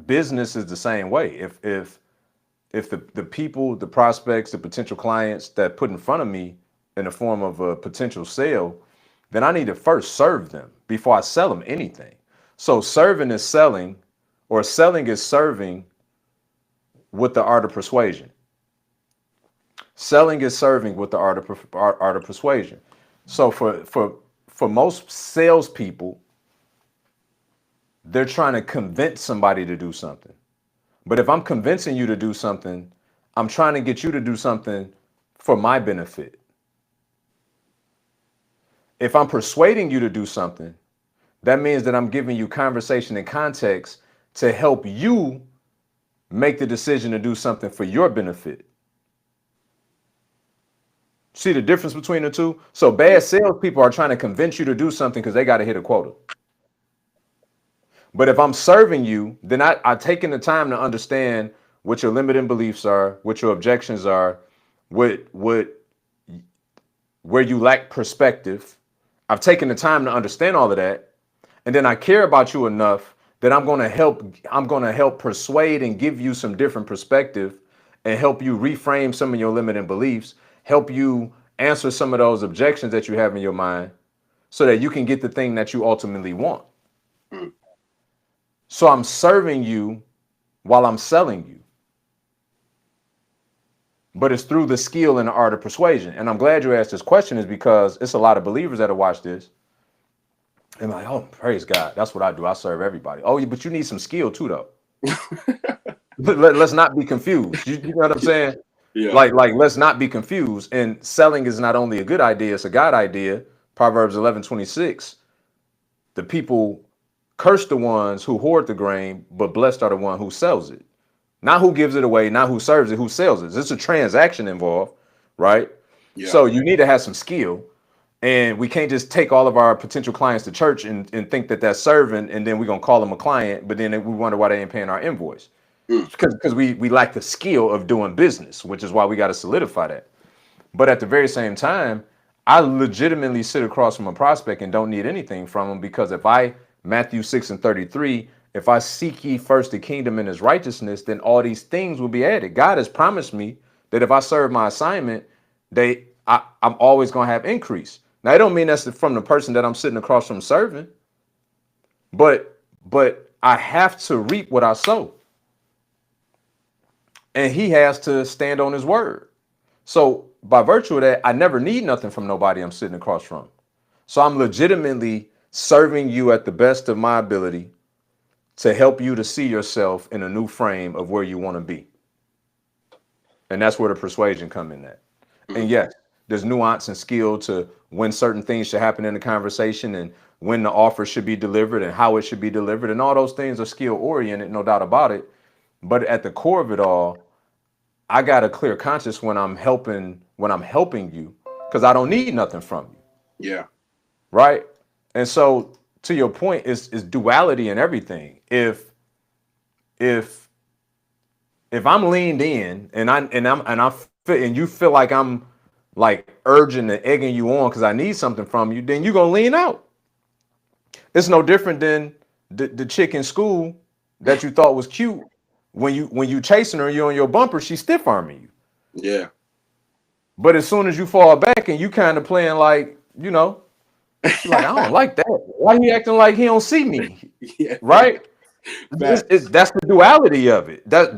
A: business is the same way. If the people, the prospects, the potential clients that put in front of me in the form of a potential sale, then I need to first serve them before I sell them anything. So serving is selling, or selling is serving with the art of persuasion. Selling is serving with the art of persuasion. So for most salespeople, they're trying to convince somebody to do something. But if I'm convincing you to do something, I'm trying to get you to do something for my benefit. If I'm persuading you to do something, that means that I'm giving you conversation and context to help you make the decision to do something for your benefit. See the difference between the two? So
B: Yeah.
A: bad salespeople are trying to convince you to do something because they got to hit a quota. But if I'm serving you, then I've taken the time to understand what your limiting beliefs are, what your objections are, what where you lack perspective. I've taken the time to understand all of that, and then I care about you enough that I'm going to help persuade and give you some different perspective and help you reframe some of your limiting beliefs, help you answer some of those objections that you have in your mind so that you can get the thing that you ultimately want.
B: Mm.
A: So I'm serving you while I'm selling you. But it's through the skill and the art of persuasion. And I'm glad you asked this question, is because it's a lot of believers that have watched this. And like, oh, praise God. That's what I do. I serve everybody. Oh, but you need some skill too, though. Let's not be confused. You know what I'm saying?
B: Yeah.
A: Like let's not be confused. And selling is not only a good idea, it's a God idea. Proverbs 11:26. The people curse the ones who hoard the grain, but blessed are the one who sells it. Not who gives it away, not who serves it, who sells it. There's a transaction involved, right?
B: Yeah.
A: So you need to have some skill. And we can't just take all of our potential clients to church and think that that's serving, and then we're going to call them a client, but then we wonder why they ain't paying our invoice.
B: Mm.
A: Because we lack the skill of doing business, which is why we got to solidify that. But at the very same time, I legitimately sit across from a prospect and don't need anything from them, because if I, Matthew 6:33, if I seek ye first the kingdom and his righteousness, then all these things will be added. God has promised me that if I serve my assignment, I'm always going to have increase. Now, it don't mean that's from the person that I'm sitting across from serving, but I have to reap what I sow. And he has to stand on his word. So by virtue of that, I never need nothing from nobody I'm sitting across from. So I'm legitimately serving you at the best of my ability to help you to see yourself in a new frame of where you want to be. And that's where the persuasion come in at.
B: Mm.
A: And yes, there's nuance and skill to when certain things should happen in the conversation and when the offer should be delivered and how it should be delivered. And all those things are skill oriented, no doubt about it. But at the core of it all, I got a clear conscience when I'm helping you because I don't need nothing from you,
B: Yeah.
A: right? And so to your point is duality in everything. If if I'm leaned in and you feel like I'm like urging and egging you on because I need something from you, then you're gonna lean out. It's no different than the chick in school that you thought was cute. When you chasing her, you're on your bumper, she's stiff arming you.
B: Yeah.
A: But as soon as you fall back and you kind of playing like, she's like, I don't like that. Why he acting like he don't see me?
B: Yeah.
A: Right?
B: Facts.
A: That's the duality of it. That's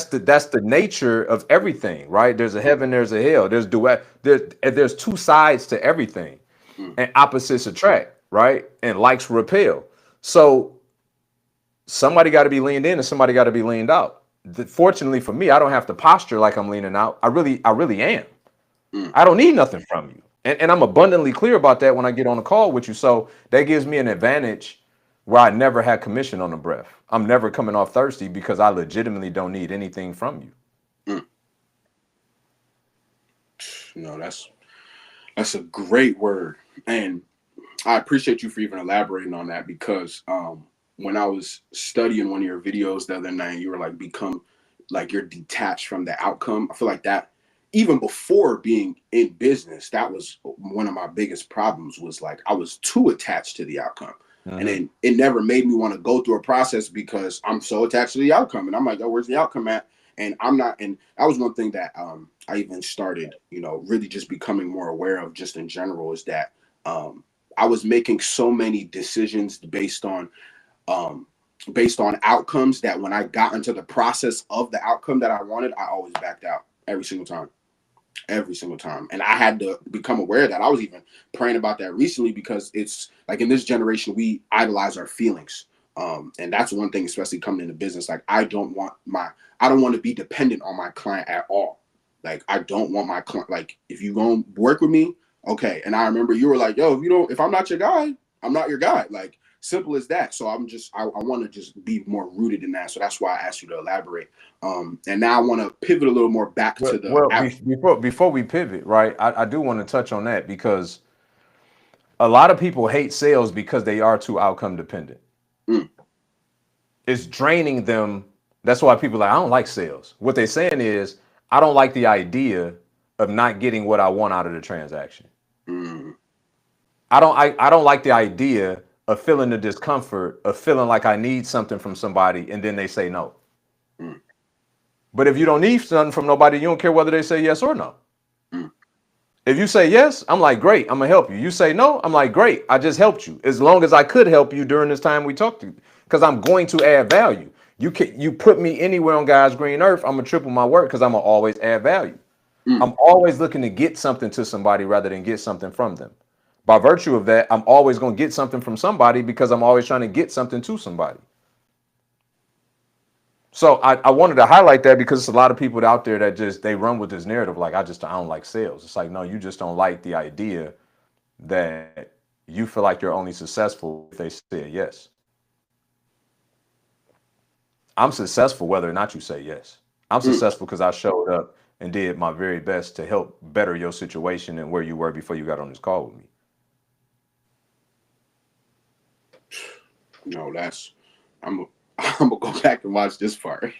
A: the nature of everything, right? There's a heaven, there's a hell. There's two sides to everything,
B: Mm.
A: and opposites attract, right? And likes repel. So somebody got to be leaned in, and somebody got to be leaned out. Fortunately for me, I don't have to posture like I'm leaning out. I really am.
B: Mm.
A: I don't need nothing from you. And I'm abundantly clear about that when I get on a call with you. So that gives me an advantage where I never had commission on the breath. I'm never coming off thirsty because I legitimately don't need anything from you.
B: Mm. No, that's a great word. And I appreciate you for even elaborating on that because when I was studying one of your videos the other night, you were like, become like you're detached from the outcome. I feel like that even before being in business, that was one of my biggest problems was like I was too attached to the outcome. And
A: Mm-hmm.
B: then it never made me want to go through a process because I'm so attached to the outcome. And I'm like, oh, where's the outcome at? And I'm not, and that was one thing that I even started, really just becoming more aware of just in general is that I was making so many decisions um, based on outcomes that when I got into the process of the outcome that I wanted, I always backed out every single time. And I had to become aware that I was even praying about that recently because it's like in this generation, we idolize our feelings. And that's one thing, especially coming into business. Like I don't want to be dependent on my client at all. Like I don't want my client, like if you go work with me, okay. And I remember you were like, yo, if I'm not your guy, I'm not your guy. Like simple as that. So I want to just be more rooted in that. So that's why I asked you to elaborate. And now I want to pivot a little more back to the
A: Well,
B: app.
A: before we pivot, right? I do want to touch on that because a lot of people hate sales because they are too outcome dependent.
B: Mm,
A: It's draining them. That's why people are like, I don't like sales. What they're saying is, I don't like the idea of not getting what I want out of the transaction.
B: mm,
A: I don't like the idea of feeling the discomfort of feeling like I need something from somebody and then they say no.
B: mm,
A: But if you don't need something from nobody, you don't care whether they say yes or no.
B: mm,
A: If you say yes, I'm like, great, I'm gonna help you. You say no, I'm like, great, I just helped you. As long as I could help you during this time we talked to you, because I'm going to add value. You put me anywhere on God's green earth, I'm gonna triple my work because I'm gonna always add value.
B: mm,
A: I'm always looking to get something to somebody rather than get something from them. By virtue of that, I'm always gonna get something from somebody because I'm always trying to get something to somebody. So I wanted to highlight that because there's a lot of people out there that just they run with this narrative like I don't like sales. It's like no, you just don't like the idea that you feel like you're only successful if they say yes. I'm successful whether or not you say yes. I'm
B: mm.
A: successful because I showed up and did my very best to help better your situation and where you were before you got on this call with me.
B: No, that's I'm I'm gonna go back and watch this part.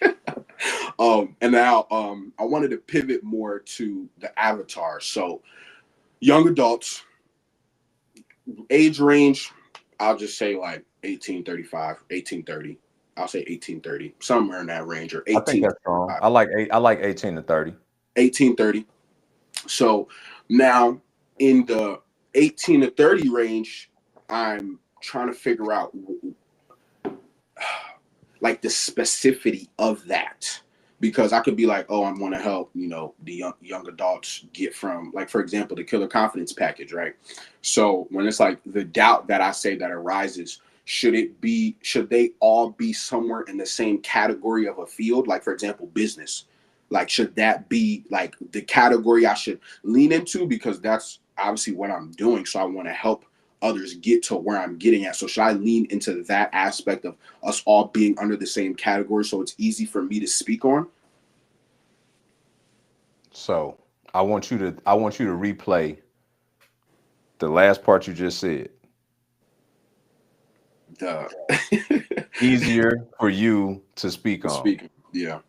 B: And now I wanted to pivot more to the avatar. So young adults, age range, I'll just say like 1835, 1830. I'll say 1830, somewhere in that range, or
A: I think that's strong.
B: 1835,
A: I like 18 to 30.
B: 1830. So now in the 18 to 30 range, I'm trying to figure out like the specificity of that because I could be like, oh, I want to help, the young adults get from, like, for example, the Killer Confidence package, right? So when it's like the doubt that I say that arises, should they all be somewhere in the same category of a field? Like, for example, business. Like, should that be like the category I should lean into? Because that's obviously what I'm doing. So I want to help others get to where I'm getting at. So should I lean into that aspect of us all being under the same category so it's easy for me to speak on?
A: So I want you to replay the last part you just said.
B: The
A: Easier for you to speak on.
B: speaking, yeah.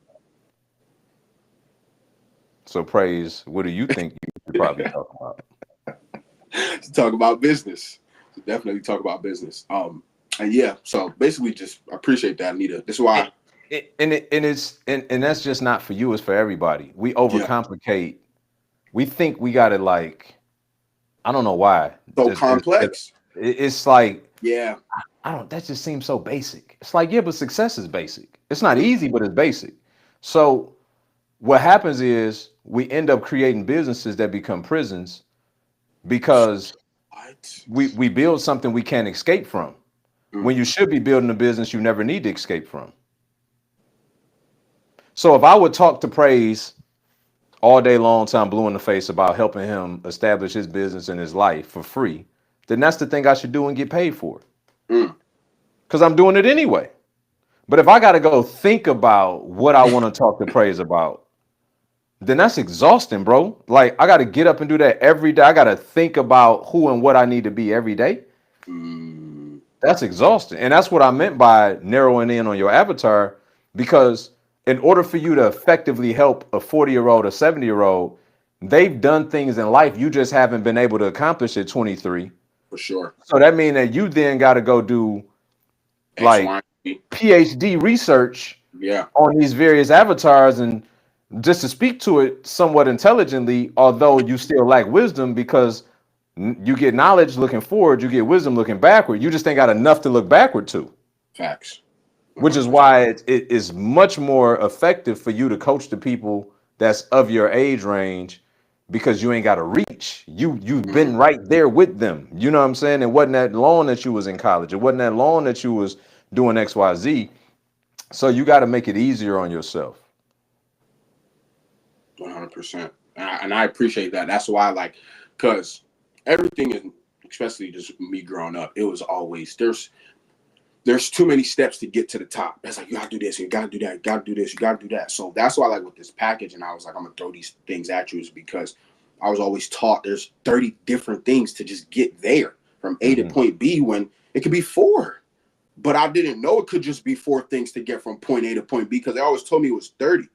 A: So praise, what do you think you should probably talk about?
B: To talk about business. To definitely talk about business. And yeah, so basically, just appreciate that, Anita. This is
A: And,
B: why,
A: and that's just not for you, it's for everybody. We
B: yeah,
A: overcomplicate. We think we got it like, I don't know why.
B: so complex.
A: It's like,
B: Yeah.
A: I don't, that just seems so basic. It's like, yeah, but success is basic. It's not
B: Mm,
A: easy, but it's basic. So what happens is we end up creating businesses that become prisons because
B: what?
A: we build something we can't escape from.
B: Mm,
A: When you should be building a business you never need to escape from. So if I would talk to Praise all day long till I'm blue in the face about helping him establish his business and his life for free, then that's the thing I should do and get paid for.
B: mm.
A: Because I'm doing it anyway. But if I got to go think about what I want to talk to Praise about, then that's exhausting, bro. Like I got to get up and do that every day. I got to think about who and what I need to be every day.
B: Mm,
A: That's exhausting. And that's what I meant by narrowing in on your avatar, because in order for you to effectively help a 40-year-old, a 70-year-old, they've done things in life you just haven't been able to accomplish at 23.
B: for sure.
A: So that means that you then got to go do
B: X,
A: like
B: Y, and Z.
A: PhD research
B: Yeah.
A: on these various avatars and just to speak to it somewhat intelligently, although you still lack wisdom because you get knowledge looking forward, you get wisdom looking backward. You just ain't got enough to look backward to,
B: Facts.
A: which is
B: 100%.
A: why it is much more effective for you to coach the people that's of your age range because you ain't got to reach. You've
B: Mm,
A: been right there with them. You know what I'm saying? It wasn't that long that you was in college. It wasn't that long that you was doing XYZ. So you got to make it easier on yourself.
B: 100%. And I appreciate that. That's why, like, because everything is, especially just me growing up, it was always there's too many steps to get to the top. That's like you gotta do this, you gotta do that, you gotta do this, you gotta do that. So that's why, like with this package, and I was like, I'm gonna throw these things at you, is because I was always taught there's 30 different things to just get there from A to
A: Hmm.
B: point B when it could be four. But I didn't know it could just be four things to get from point A to point B because they always told me it was 30.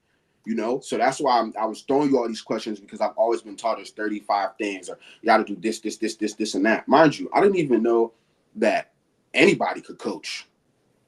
B: So that's why I was throwing you all these questions because I've always been taught there's 35 things or you got to do this, and that. Mind you, I didn't even know that anybody could coach.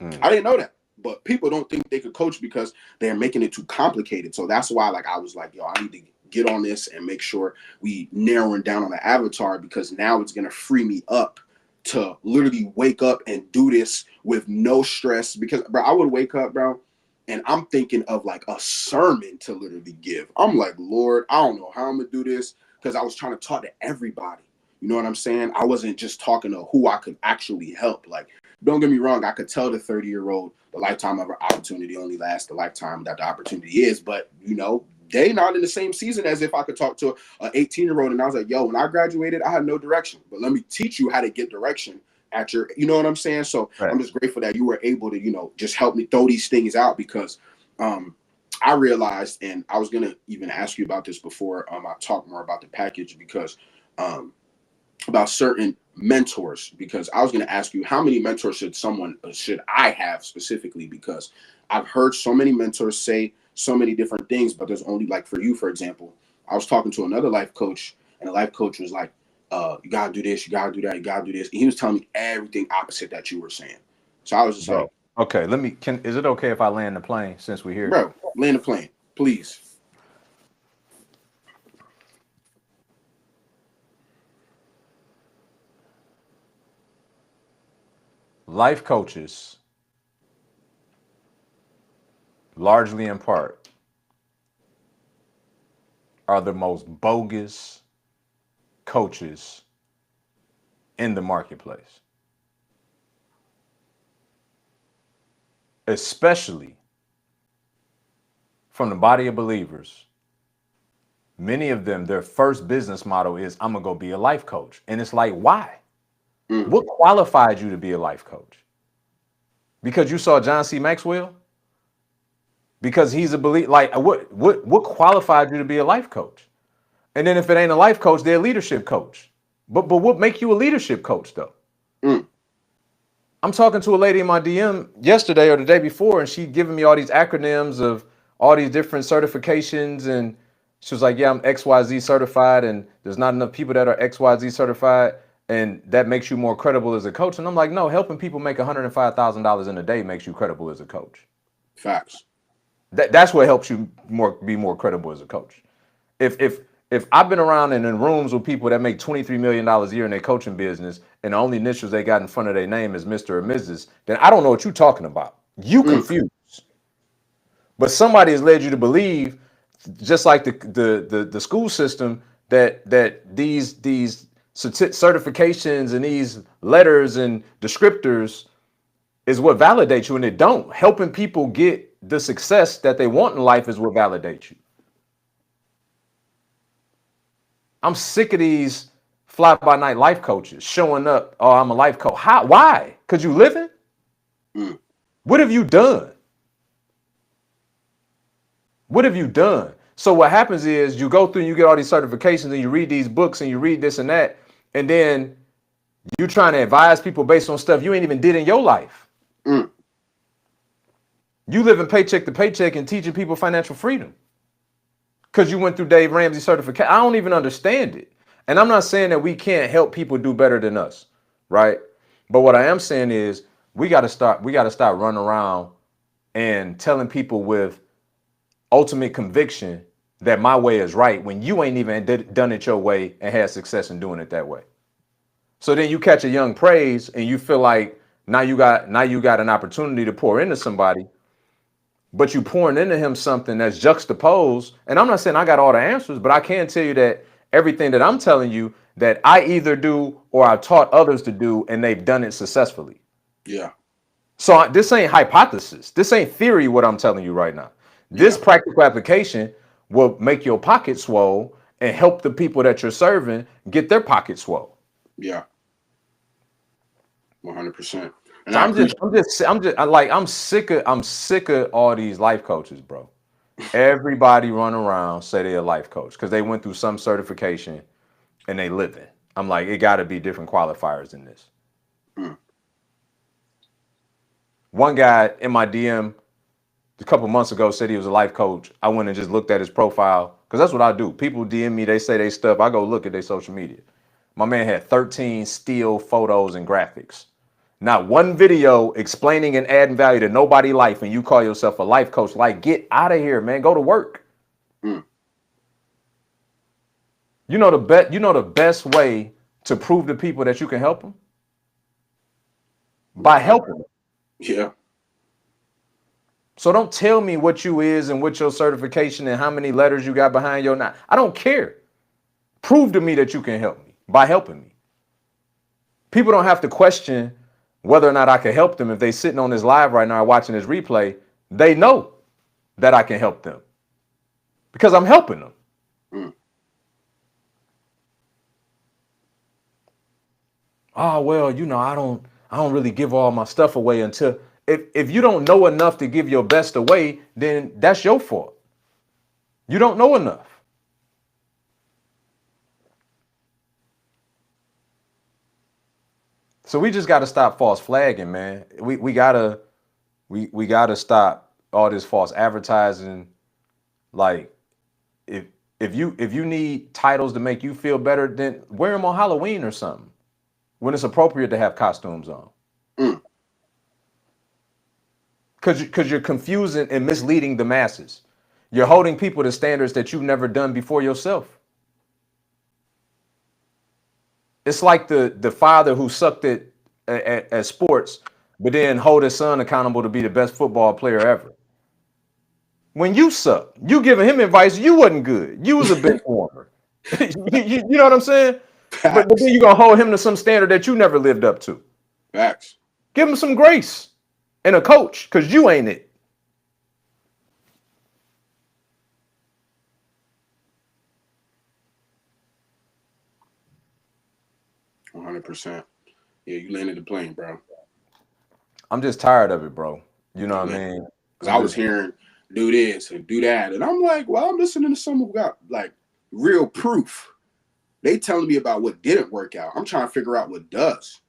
A: Mm.
B: I didn't know that. But people don't think they could coach because they're making it too complicated. So that's why, like, I was like, yo, I need to get on this and make sure we narrowing down on the avatar because now it's gonna free me up to literally wake up and do this with no stress. Because, bro, I would wake up, bro, and I'm thinking of like a sermon to literally give. I'm like, Lord, I don't know how I'm gonna do this because I was trying to talk to everybody. You know what I'm saying? I wasn't just talking to who I could actually help. Like, don't get me wrong, I could tell the 30-year-old the lifetime of an opportunity only lasts the lifetime that the opportunity is. But, they not in the same season as if I could talk to an 18-year-old and I was like, yo, when I graduated, I had no direction. But let me teach you how to get direction at your, you know what I'm saying? So I'm
A: Right.
B: just grateful that you were able to, just help me throw these things out because I realized, and I was going to even ask you about this before I talk more about the package because um, about certain mentors because I was going to ask you how many mentors should I have specifically because I've heard so many mentors say so many different things, but there's only like for you, for example, I was talking to another life coach and the life coach was like, you gotta do this, you gotta do that, you gotta do this. And he was telling me everything opposite that you were saying. So I was just like,
A: Bro. Okay, is it okay if I land the plane since we're here?
B: bro, land the plane, please.
A: Life coaches, largely in part, are the most bogus coaches in the marketplace, especially from the body of believers. Many of them, their first business model is, I'm going to go be a life coach. And it's like, why?
B: Mm,
A: What qualified you to be a life coach? Because you saw John C. Maxwell? because he's a belief. Like what qualified you to be a life coach? And then if it ain't a life coach, they're a leadership coach. But what make you a leadership coach though?
B: Mm.
A: I'm talking to a lady in my DM yesterday or the day before, and she giving me all these acronyms of all these different certifications, and she was like, "Yeah, I'm XYZ certified, and there's not enough people that are XYZ certified, and that makes you more credible as a coach." And I'm like, "No, helping people make $105,000 in a day makes you credible as a coach.
B: Facts.
A: That's what helps you be more credible as a coach. If I've been around and in rooms with people that make $23 million a year in their coaching business, and the only initials they got in front of their name is Mr. or Mrs., then I don't know what you're talking about. You
B: Mm.
A: confused. But somebody has led you to believe, just like the school system, that these certifications and these letters and descriptors is what validates you, and it don't. Helping people get the success that they want in life is what validates you. I'm sick of these fly by night life coaches showing up. Oh, I'm a life coach. How? Why? Because you living?
B: Mm.
A: What have you done? What have you done? So what happens is you go through and you get all these certifications and you read these books and you read this and that, and then you trying to advise people based on stuff you ain't even did in your life.
B: Mm.
A: You living paycheck to paycheck and teaching people financial freedom because you went through Dave Ramsey certification. I don't even understand it. And I'm not saying that we can't help people do better than us, right? But what I am saying is we got to start running around and telling people with ultimate conviction that my way is right when you ain't even done it your way and had success in doing it that way. So then you catch a young praise and you feel like now you got an opportunity to pour into somebody, but you pouring into him something that's juxtaposed. And I'm not saying I got all the answers, but I can tell you that everything that I'm telling you that I either do or I've taught others to do, and they've done it successfully.
B: Yeah.
A: So this ain't hypothesis. This ain't theory. What I'm telling you right now, this
B: Yeah.
A: practical application will make your pocket swole and help the people that you're serving get their pocket swole.
B: Yeah. 100%. And
A: So
B: I
A: I'm just,
B: appreciate.
A: I'm just, I'm just, I like, I'm sick of all these life coaches, bro. Everybody run around say they're a life coach because they went through some certification and they living. I'm like, it got to be different qualifiers than this.
B: Mm.
A: One guy in my DM a couple months ago said he was a life coach. I went and just looked at his profile because that's what I do. People DM me, they say they stuff. I go look at their social media. My man had 13 still photos and graphics. Not one video explaining and adding value to nobody life, and you call yourself a life coach. Like, get out of here, man. Go to work.
B: Mm.
A: You know the best way to prove to people that you can help them? By helping them.
B: Yeah.
A: So don't tell me what you is and what your certification and how many letters you got behind your name. I don't care. Prove to me that you can help me by helping me. People don't have to question whether or not I can help them if they sitting on this live right now watching this replay. They know that I can help them because I'm helping them.
B: Mm.
A: Oh well, I don't really give all my stuff away until if you don't know enough to give your best away, then that's your fault. You don't know enough. So we just got to stop false flagging, man. We gotta stop all this false advertising. Like if if you need titles to make you feel better, then wear them on Halloween or something when it's appropriate to have costumes on.
B: Mm.
A: Because you're confusing and misleading the masses. You're holding people to standards that you've never done before yourself. It's like the father who sucked at sports, but then hold his son accountable to be the best football player ever. When you suck, you giving him advice, you wasn't good. You was a bench warmer. You know what I'm saying? But then
B: Facts.
A: you're gonna hold him to some standard that you never lived up to.
B: Facts.
A: Give him some grace and a coach, because you ain't it.
B: 100%. Yeah, you landed the plane, bro.
A: I'm just tired of it, bro. You know
B: You
A: what I
B: landed.
A: mean?
B: Because
A: I'm
B: I was
A: just
B: hearing do this and do that. And I'm like, well, I'm listening to someone who got like real proof. They telling me about what didn't work out. I'm trying to figure out what does.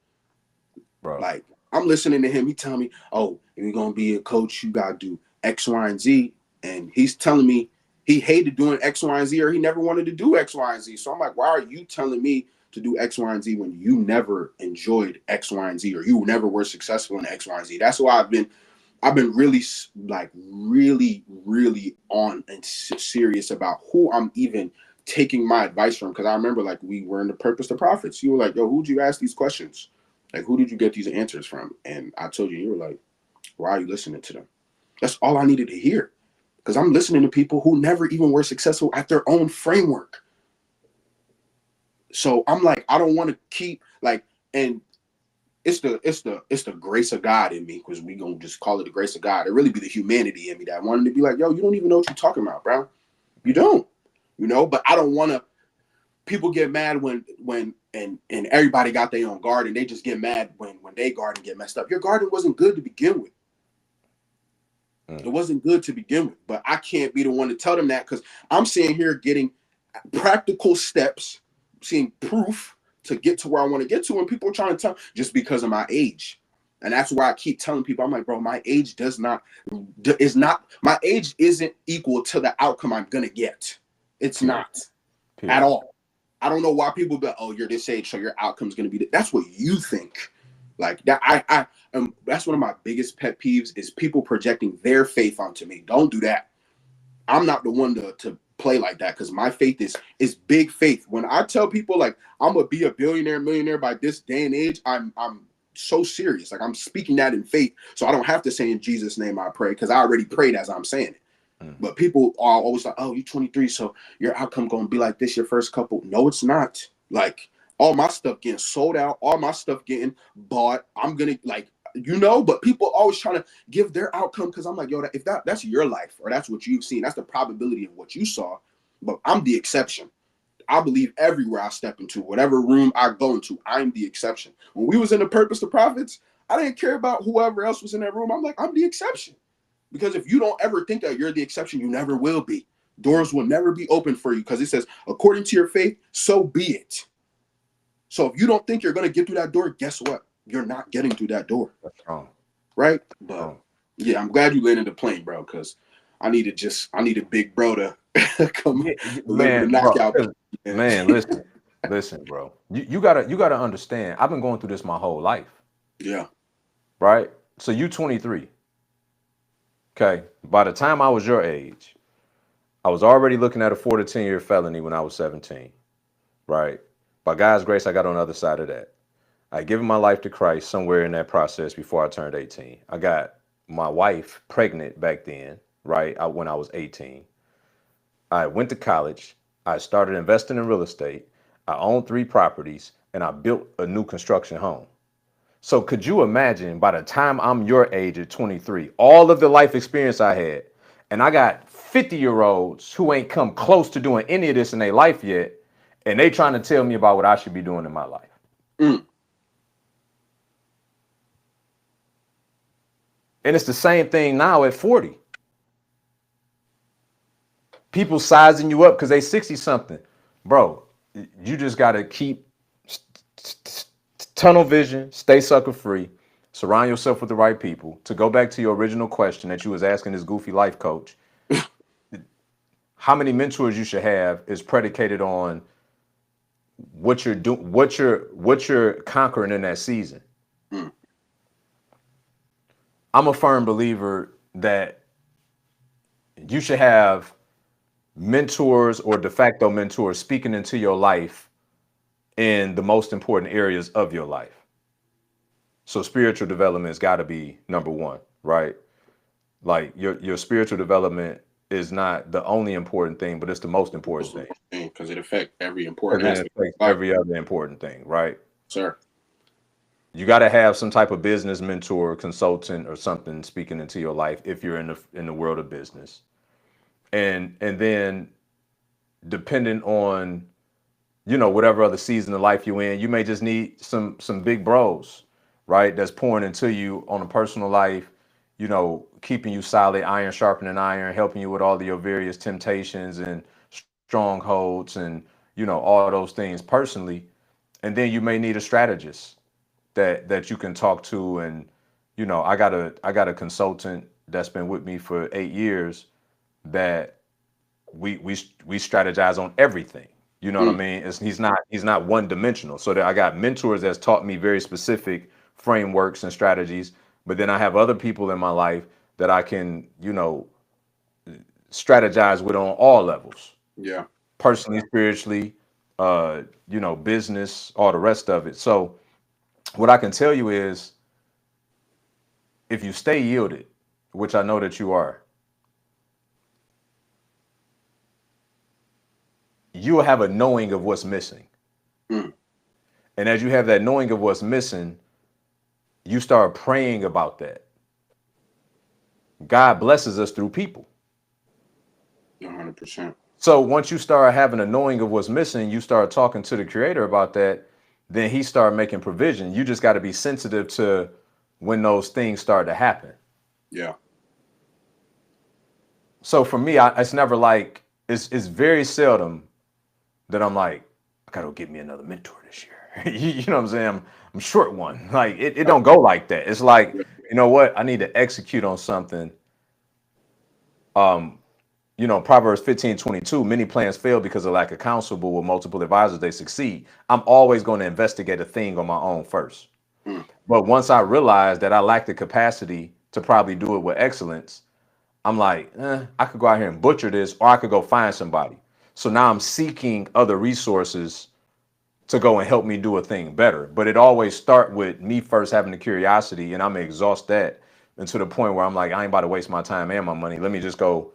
A: bro.
B: Like, I'm listening to him. He telling me, oh, if you're gonna be a coach, you gotta do X, Y, and Z. And he's telling me he hated doing X, Y, and Z, or he never wanted to do X, Y, and Z. So I'm like, why are you telling me to do X, Y, and Z when you never enjoyed X, Y, and Z, or you never were successful in X, Y, and Z? That's why I've been really like really on and serious about who I'm even taking my advice from. Because I remember like we were in the Purpose to Profits. You were like, yo, who'd you ask these questions? Like, who did you get these answers from? And I told you, you were like, why are you listening to them? That's all I needed to hear. Because I'm listening to people who never even were successful at their own framework. So I'm like, I don't want to keep like, and it's the grace of God in me, because we gonna just call it the grace of God. It really be the humanity in me that wanted to be like, yo, you don't even know what you're talking about, bro. You don't, but I don't want to. People get mad when everybody got their own garden. They just get mad when their garden get messed up. Your garden wasn't good to begin with. It wasn't good to begin with. But I can't be the one to tell them that, because I'm sitting here getting practical steps, seeing proof to get to where I want to get to, and people are trying to tell just because of my age. And that's why I keep telling people, I'm like, bro, my age my age isn't equal to the outcome I'm gonna get. It's not at all. I don't know why people be like, oh, you're this age, so your outcome's gonna be that's what you think. Like that, that's one of my biggest pet peeves is people projecting their faith onto me. Don't do that. I'm not the one to play like that, because my faith is big faith. When I tell people like I'm gonna be a billionaire, millionaire by this day and age, I'm so serious. Like I'm speaking that in faith, so I don't have to say in Jesus' name I pray, because I already prayed as I'm saying it. But people are always like, oh, you're 23, so your outcome gonna be like this your first couple. No, it's not. Like all my stuff getting sold out, all my stuff getting bought. I'm gonna but people always trying to give their outcome, because I'm like, yo, if that's your life, or that's what you've seen, that's the probability of what you saw. But I'm the exception. I believe everywhere I step into, whatever room I go into, I'm the exception. When we was in the Purpose to Profits, I didn't care about whoever else was in that room. I'm like, I'm the exception. Because if you don't ever think that you're the exception, you never will be. Doors will never be open for you, because it says, according to your faith, so be it. So if you don't think you're going to get through that door, guess what? You're not getting through that door.
A: That's wrong.
B: Right? But yeah, I'm glad you landed the plane, bro, because I need a big bro to come deliver the knockout.
A: Man, listen, bro. You gotta understand. I've been going through this my whole life.
B: Yeah.
A: Right? So you 23. Okay. By the time I was your age, I was already looking at a 4 to 10 year felony when I was 17. Right? By God's grace, I got on the other side of that. I had given my life to Christ somewhere in that process before I turned 18. I got my wife pregnant back then, right? When I was 18. I went to college. I started investing in real estate. I owned 3 properties, and I built a new construction home. So could you imagine, by the time I'm your age at 23, all of the life experience I had, and I got 50-year-olds who ain't come close to doing any of this in their life yet, and they trying to tell me about what I should be doing in my life. And it's the same thing now at 40. People sizing you up because they 60 something. Bro, you just got to keep tunnel vision, stay sucker free, surround yourself with the right people. To go back to your original question that you was asking this goofy life coach, how many mentors you should have is predicated on what you're doing, what you're conquering in that season. I'm a firm believer that you should have mentors or de facto mentors speaking into your life in the most important areas of your life. So spiritual development has got to be number one, right? Like your spiritual development is not the only important thing, but it's the most important thing.
B: Because it affects every important
A: aspect. It affects every other important thing, right?
B: Sir.
A: You got to have some type of business mentor, consultant, or something speaking into your life if you're in the world of business. And then depending on whatever other season of life you're in, you may just need some big bros, right? That's pouring into you on a personal life, keeping you solid, iron sharpening iron, helping you with all of your various temptations and strongholds and, all those things personally. And then you may need a strategist that you can talk to. And, I got a consultant that's been with me for 8 years that we strategize on everything. You know what I
B: Mm,
A: mean? He's not one dimensional. So that I got mentors that's taught me very specific frameworks and strategies, but then I have other people in my life that I can, strategize with on all levels,
B: yeah.
A: personally, spiritually, business, all the rest of it. So what I can tell you is if you stay yielded, which I know that you are, you will have a knowing of what's missing.
B: Mm,
A: And as you have that knowing of what's missing, you start praying about that. God blesses us through people.
B: 100%.
A: So once you start having a knowing of what's missing, you start talking to the creator about that, then he start making provision. You just got to be sensitive to when those things start to happen.
B: Yeah.
A: So for me, it's never like it's very seldom that I'm like, I gotta go get me another mentor this year. You know what I'm saying? I'm short one. Like it don't go like that. It's like,
B: Yeah.
A: you know what? I need to execute on something. Um, Proverbs 15:22, many plans fail because of lack of counsel, but with multiple advisors, they succeed. I'm always going to investigate a thing on my own first.
B: Mm,
A: But once I realize that I lack the capacity to probably do it with excellence, I'm like, I could go out here and butcher this, or I could go find somebody. So now I'm seeking other resources to go and help me do a thing better. But it always start with me first having the curiosity, and I'm gonna exhaust that, and to the point where I'm like, I ain't about to waste my time and my money. Let me just go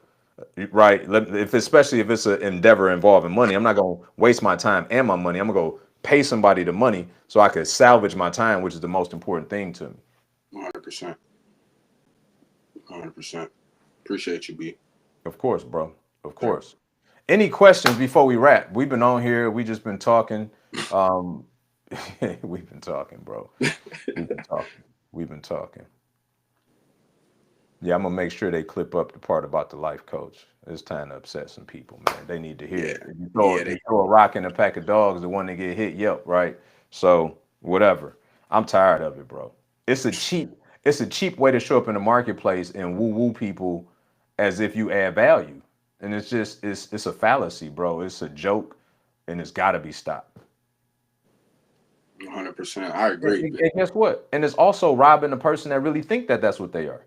A: right. Especially if it's an endeavor involving money, I'm not gonna waste my time and my money. I'm gonna go pay somebody the money so I could salvage my time, which is the most important thing to me.
B: 100%. 100%. Appreciate you, B.
A: Of course, bro. Of
B: Yeah.
A: course. Any questions before we wrap? We've been on here. We just been talking. Um, we've been talking, bro. We've been talking. We've been talking. Yeah, I'm gonna make sure they clip up the part about the life coach. It's time to upset some people, man. They need to hear
B: Yeah.
A: it. If
B: Yeah.
A: you throw a rock in a pack of dogs, the one that get hit, yelp, right? So whatever. I'm tired of it, bro. It's a cheap, it's a cheap way to show up in the marketplace and woo woo people as if you add value. And it's just it's a fallacy, bro. It's a joke and it's gotta be stopped.
B: 100%. I
A: And,
B: agree.
A: and guess what? And it's also robbing the person that really think that that's what they are.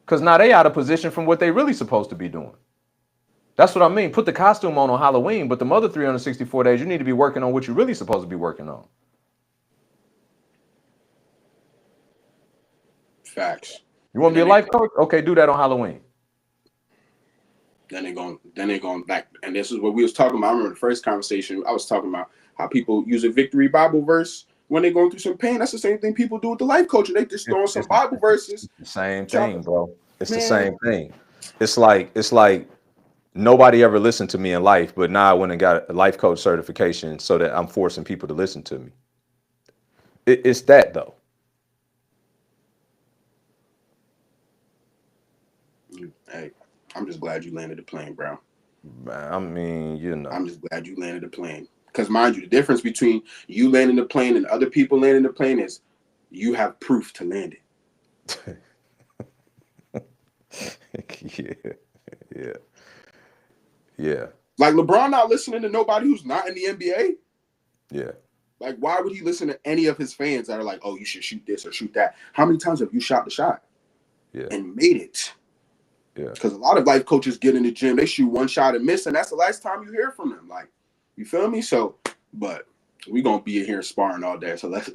A: Because now they out of position from what they really supposed to be doing. That's what I mean. Put the costume on Halloween, but the other 364 days, you need to be working on what you're really supposed to be working on.
B: Facts.
A: You want
B: And
A: to be a life coach? Okay, do that on Halloween.
B: then they going back. And this is what we was talking about. I remember the first conversation I was talking about how people use a victory Bible verse when they're going through some pain. That's the same thing people do with the life coach. They just
A: It's,
B: throwing some
A: it's,
B: Bible verses.
A: it's the same
B: Try,
A: thing, bro. It's the
B: man,
A: same thing. It's like nobody ever listened to me in life, but now I went and got a life coach certification so that I'm forcing people to listen to me. It's that though.
B: hey, I'm just glad you landed the plane, bro.
A: I mean,
B: I'm just glad you landed the plane. Because mind you, the difference between you landing the plane and other people landing the plane is you have proof to land it.
A: yeah, yeah, yeah,
B: Like LeBron not listening to nobody who's not in the NBA.
A: yeah,
B: Like, why would he listen to any of his fans that are like, oh, you should shoot this or shoot that? How many times have you shot the shot
A: yeah,
B: and made it?
A: yeah.
B: Because a lot of life coaches get in the gym, they shoot one shot and miss, and that's the last time you hear from them. Like, you feel me? So, but we gonna be in here sparring all day. So let's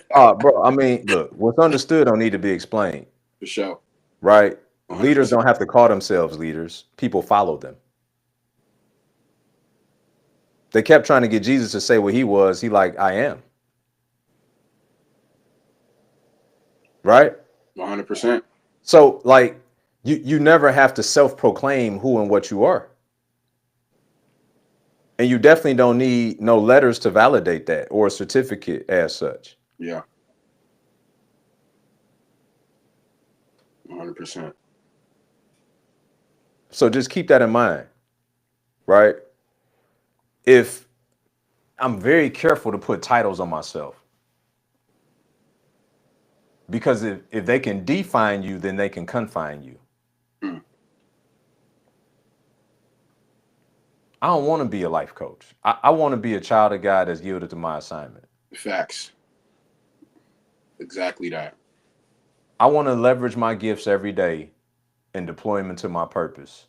A: Bro, I mean, look, what's understood don't need to be explained,
B: for sure.
A: right? Leaders
B: 100%.
A: don't have to call themselves leaders. People follow them. They kept trying to get Jesus to say what he was. He like, I am, right?
B: 100%.
A: So like you never have to self-proclaim who and what you are. And you definitely don't need no letters to validate that or a certificate as such.
B: Yeah. 100%.
A: So just keep that in mind, right? If I'm very careful to put titles on myself, because if they can define you, then they can confine you.
B: Mm.
A: I don't want to be a life coach. I want to be a child of God that's yielded to my assignment.
B: Facts. Exactly that.
A: I want to leverage my gifts every day and deploy them into my purpose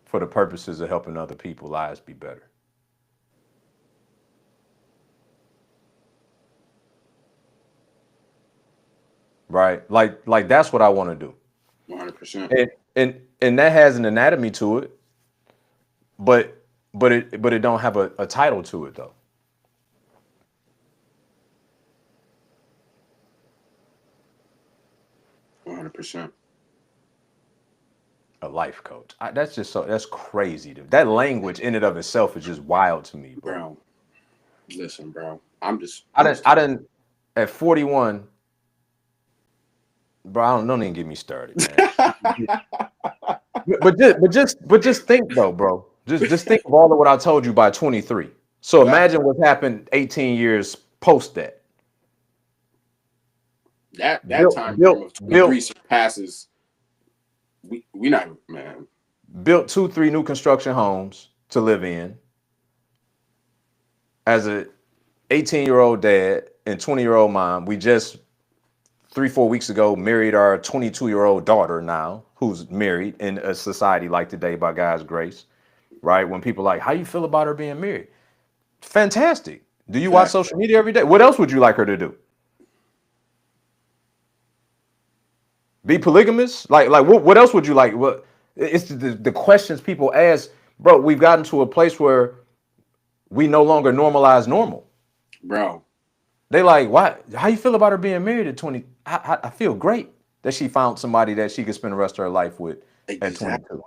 A: for the purposes of helping other people's lives be better. Right? Like that's what I want to do.
B: 100%.
A: And that has an anatomy to it, but it don't have a title to it though.
B: 100%.
A: A life coach. That's just that's crazy. That language in and of itself is just wild to me, bro.
B: Bro, listen, bro. I'm just
A: I
B: telling
A: didn't at 41, bro. Don't even get me started, man. But just think though, bro. Just think of all of what I told you by 23. So
B: Fact.
A: imagine what happened 18 years post that.
B: That
A: Built
B: time frame
A: built
B: of 23
A: built
B: surpasses we not, man.
A: built 2, 3 new construction homes to live in as a 18-year-old dad and 20-year-old mom. We just 3, 4 weeks ago married our 22-year-old daughter now, who's married in a society like today by God's grace, right? When people are like, how you feel about her being married? Fantastic. Do you watch
B: Fact.
A: social media every day? What else would you like her to do? Be polygamous? Like what else would you like? What it's the questions people ask, bro. We've gotten to a place where we no longer normalize normal.
B: Bro,
A: They like, why? How you feel about her being married at 20? I feel great that she found somebody that she could spend the rest of her life with at
B: exactly.
A: 22.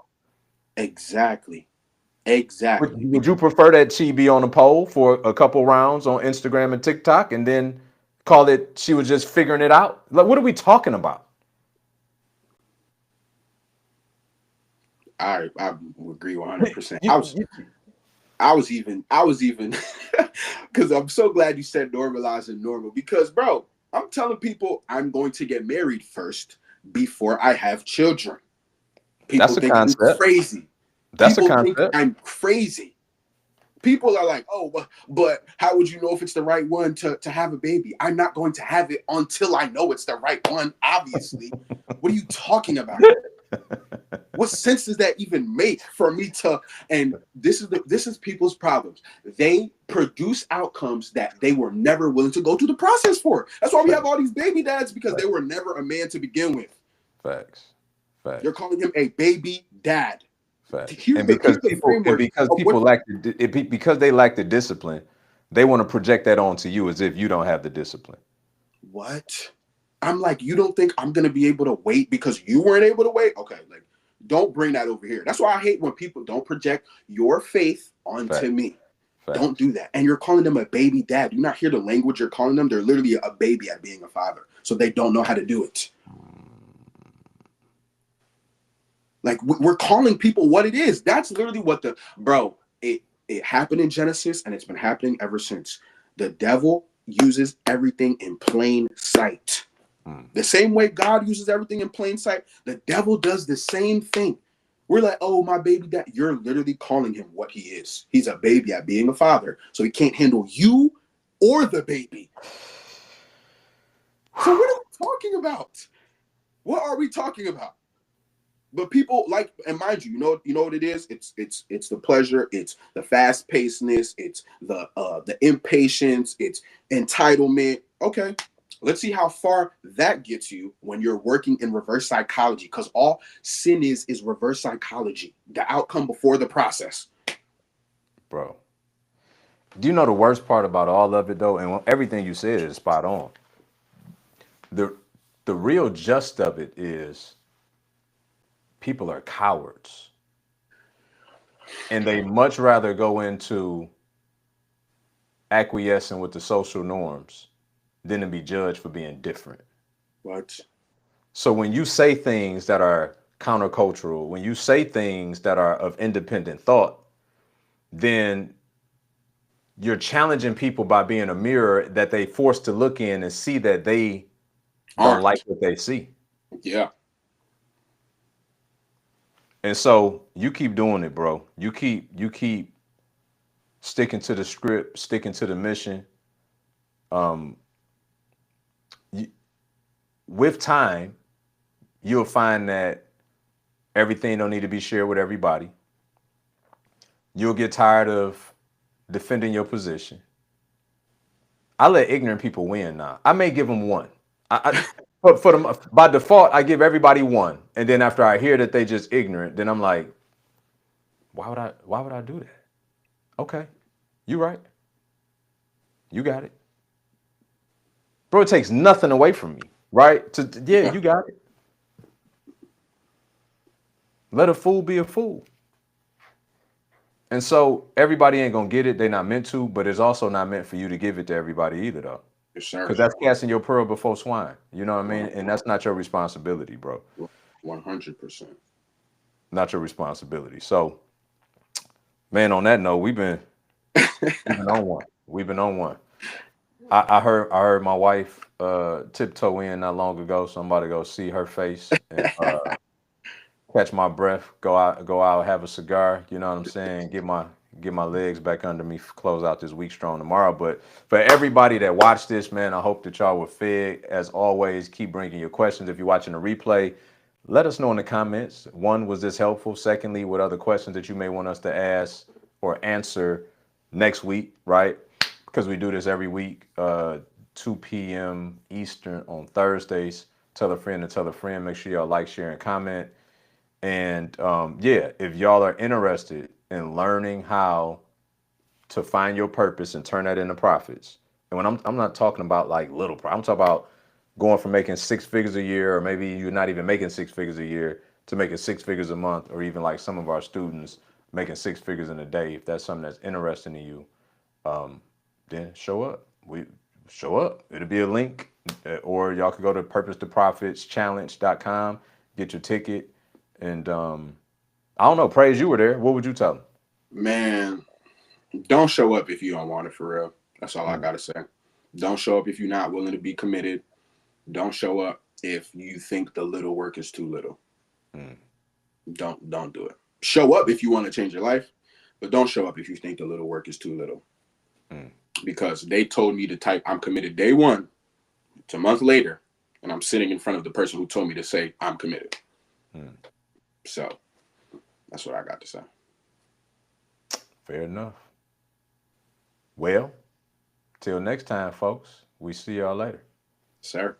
B: Exactly.
A: Would,
B: Exactly.
A: would you prefer that she be on a pole for a couple rounds on Instagram and TikTok and then call it she was just figuring it out? Like, what are we talking about?
B: I would agree 100%.
A: You, you,
B: I was even because I'm so glad you said normalizing normal because bro, I'm telling people I'm going to get married first before I have children. People
A: that's a
B: think I'm
A: concept.
B: crazy.
A: That's a
B: People think
A: concept.
B: I'm crazy. People are like, oh, but how would you know if it's the right one to have a baby? I'm not going to have it until I know it's the right one, obviously. What are you talking about? What sense does that even make for me to? And this is people's problems. They produce outcomes that they were never willing to go through the process for. That's why we have all these baby dads because they were never a man to begin with.
A: Facts.
B: You're
A: Facts.
B: calling him a baby dad.
A: Facts.
B: Here's
A: And because
B: the
A: people and
B: framework
A: because
B: of what.
A: people lack because they lack the discipline, they want to project that onto you as if you don't have the discipline.
B: What? I'm like, you don't think I'm gonna be able to wait because you weren't able to wait? Okay, like, don't bring that over here. That's why I hate when people don't project your faith onto
A: Facts.
B: me. Don't
A: Facts.
B: do that. And you're calling them a baby dad. You not hear the language you're calling them. They're literally a baby at being a father. So they don't know how to do it. Like we're calling people what it is. That's literally what the bro. It happened in Genesis and it's been happening ever since. The devil uses everything in plain sight.
A: Mm.
B: The same way God uses everything in plain sight, the devil does the same thing. We're like, oh, my baby dad. You're literally calling him what he is. He's a baby at being a father. So he can't handle you or the baby. So what are we talking about? What are we talking about? But people like, and mind you, you know what it is. It's the pleasure. It's the fast pacedness. It's the impatience. It's entitlement. Okay, let's see how far that gets you when you're working in reverse psychology. Because all sin is reverse psychology. The outcome before the process.
A: Bro. Do you know the worst part about all of it though? And everything you said is spot on. The the real gist of it is people are cowards. And they much rather go into acquiescing with the social norms than to be judged for being different.
B: What?
A: So when you say things that are countercultural, when you say things that are of independent thought, then you're challenging people by being a mirror that they forced to look in and see that they don't like
B: Aren't.
A: what they see.
B: Yeah.
A: And so you keep doing it, bro. You keep sticking to the script, sticking to the mission. Um, you, with time, you'll find that everything don't need to be shared with everybody. You'll get tired of defending your position. I let ignorant people win now. I may give them one. But for them, by default, I give everybody one. And then after I hear that they just ignorant, then I'm like, why would I do that? Okay, you right. You got it. Bro, it takes nothing away from me, right? Yeah,
B: Yeah.
A: you got it. Let a fool be a fool. And so everybody ain't gonna get it. They're not meant to, but it's also not meant for you to give it to everybody either, though.
B: Yes, sir.
A: Because that's casting your pearl before swine. You know what I mean?
B: One,
A: And that's not your responsibility, bro.
B: 100%.
A: Not your responsibility. So, man, on that note, we've been on one. We've been on one. I heard my wife tiptoe in not long ago, so I'm about to go see her face and catch my breath, go out, have a cigar. You know what I'm saying? Get my legs back under me, close out this week strong tomorrow. But for everybody that watched this, man, I hope that y'all were fed. As always, keep bringing your questions. If you're watching a replay, let us know in the comments. One, was this helpful? Secondly, what other questions that you may want us to ask or answer next week, right? Because we do this every week, 2 p.m. Eastern on Thursdays. Tell a friend to tell a friend. Make sure y'all like, share, and comment. And yeah, if y'all are interested in learning how to find your purpose and turn that into profits, and when I'm not talking about like I'm talking about going from making 6 figures a year, or maybe you're not even making 6 figures a year, to making 6 figures a month, or even like some of our students making 6 figures in a day. If that's something that's interesting to you, then show up. We show up. It'll be a link, or y'all could go to purpose2profits challenge.com, get your ticket, and I don't know. Praise, you were there. What would you tell them?
B: Man, don't show up if you don't want it for real. That's all I
A: Mm,
B: gotta say. Don't show up if you're not willing to be committed. Don't show up if you think the little work is too little.
A: mm,
B: Don't do it. Show up if you want to change your life, but don't show up if you think the little work is too little.
A: mm,
B: Because they told me to type I'm committed day one to a month later, and I'm sitting in front of the person who told me to say I'm committed.
A: mm.
B: So that's what I got to say.
A: Fair enough. Well, till next time, folks. We see y'all later.
B: Sir.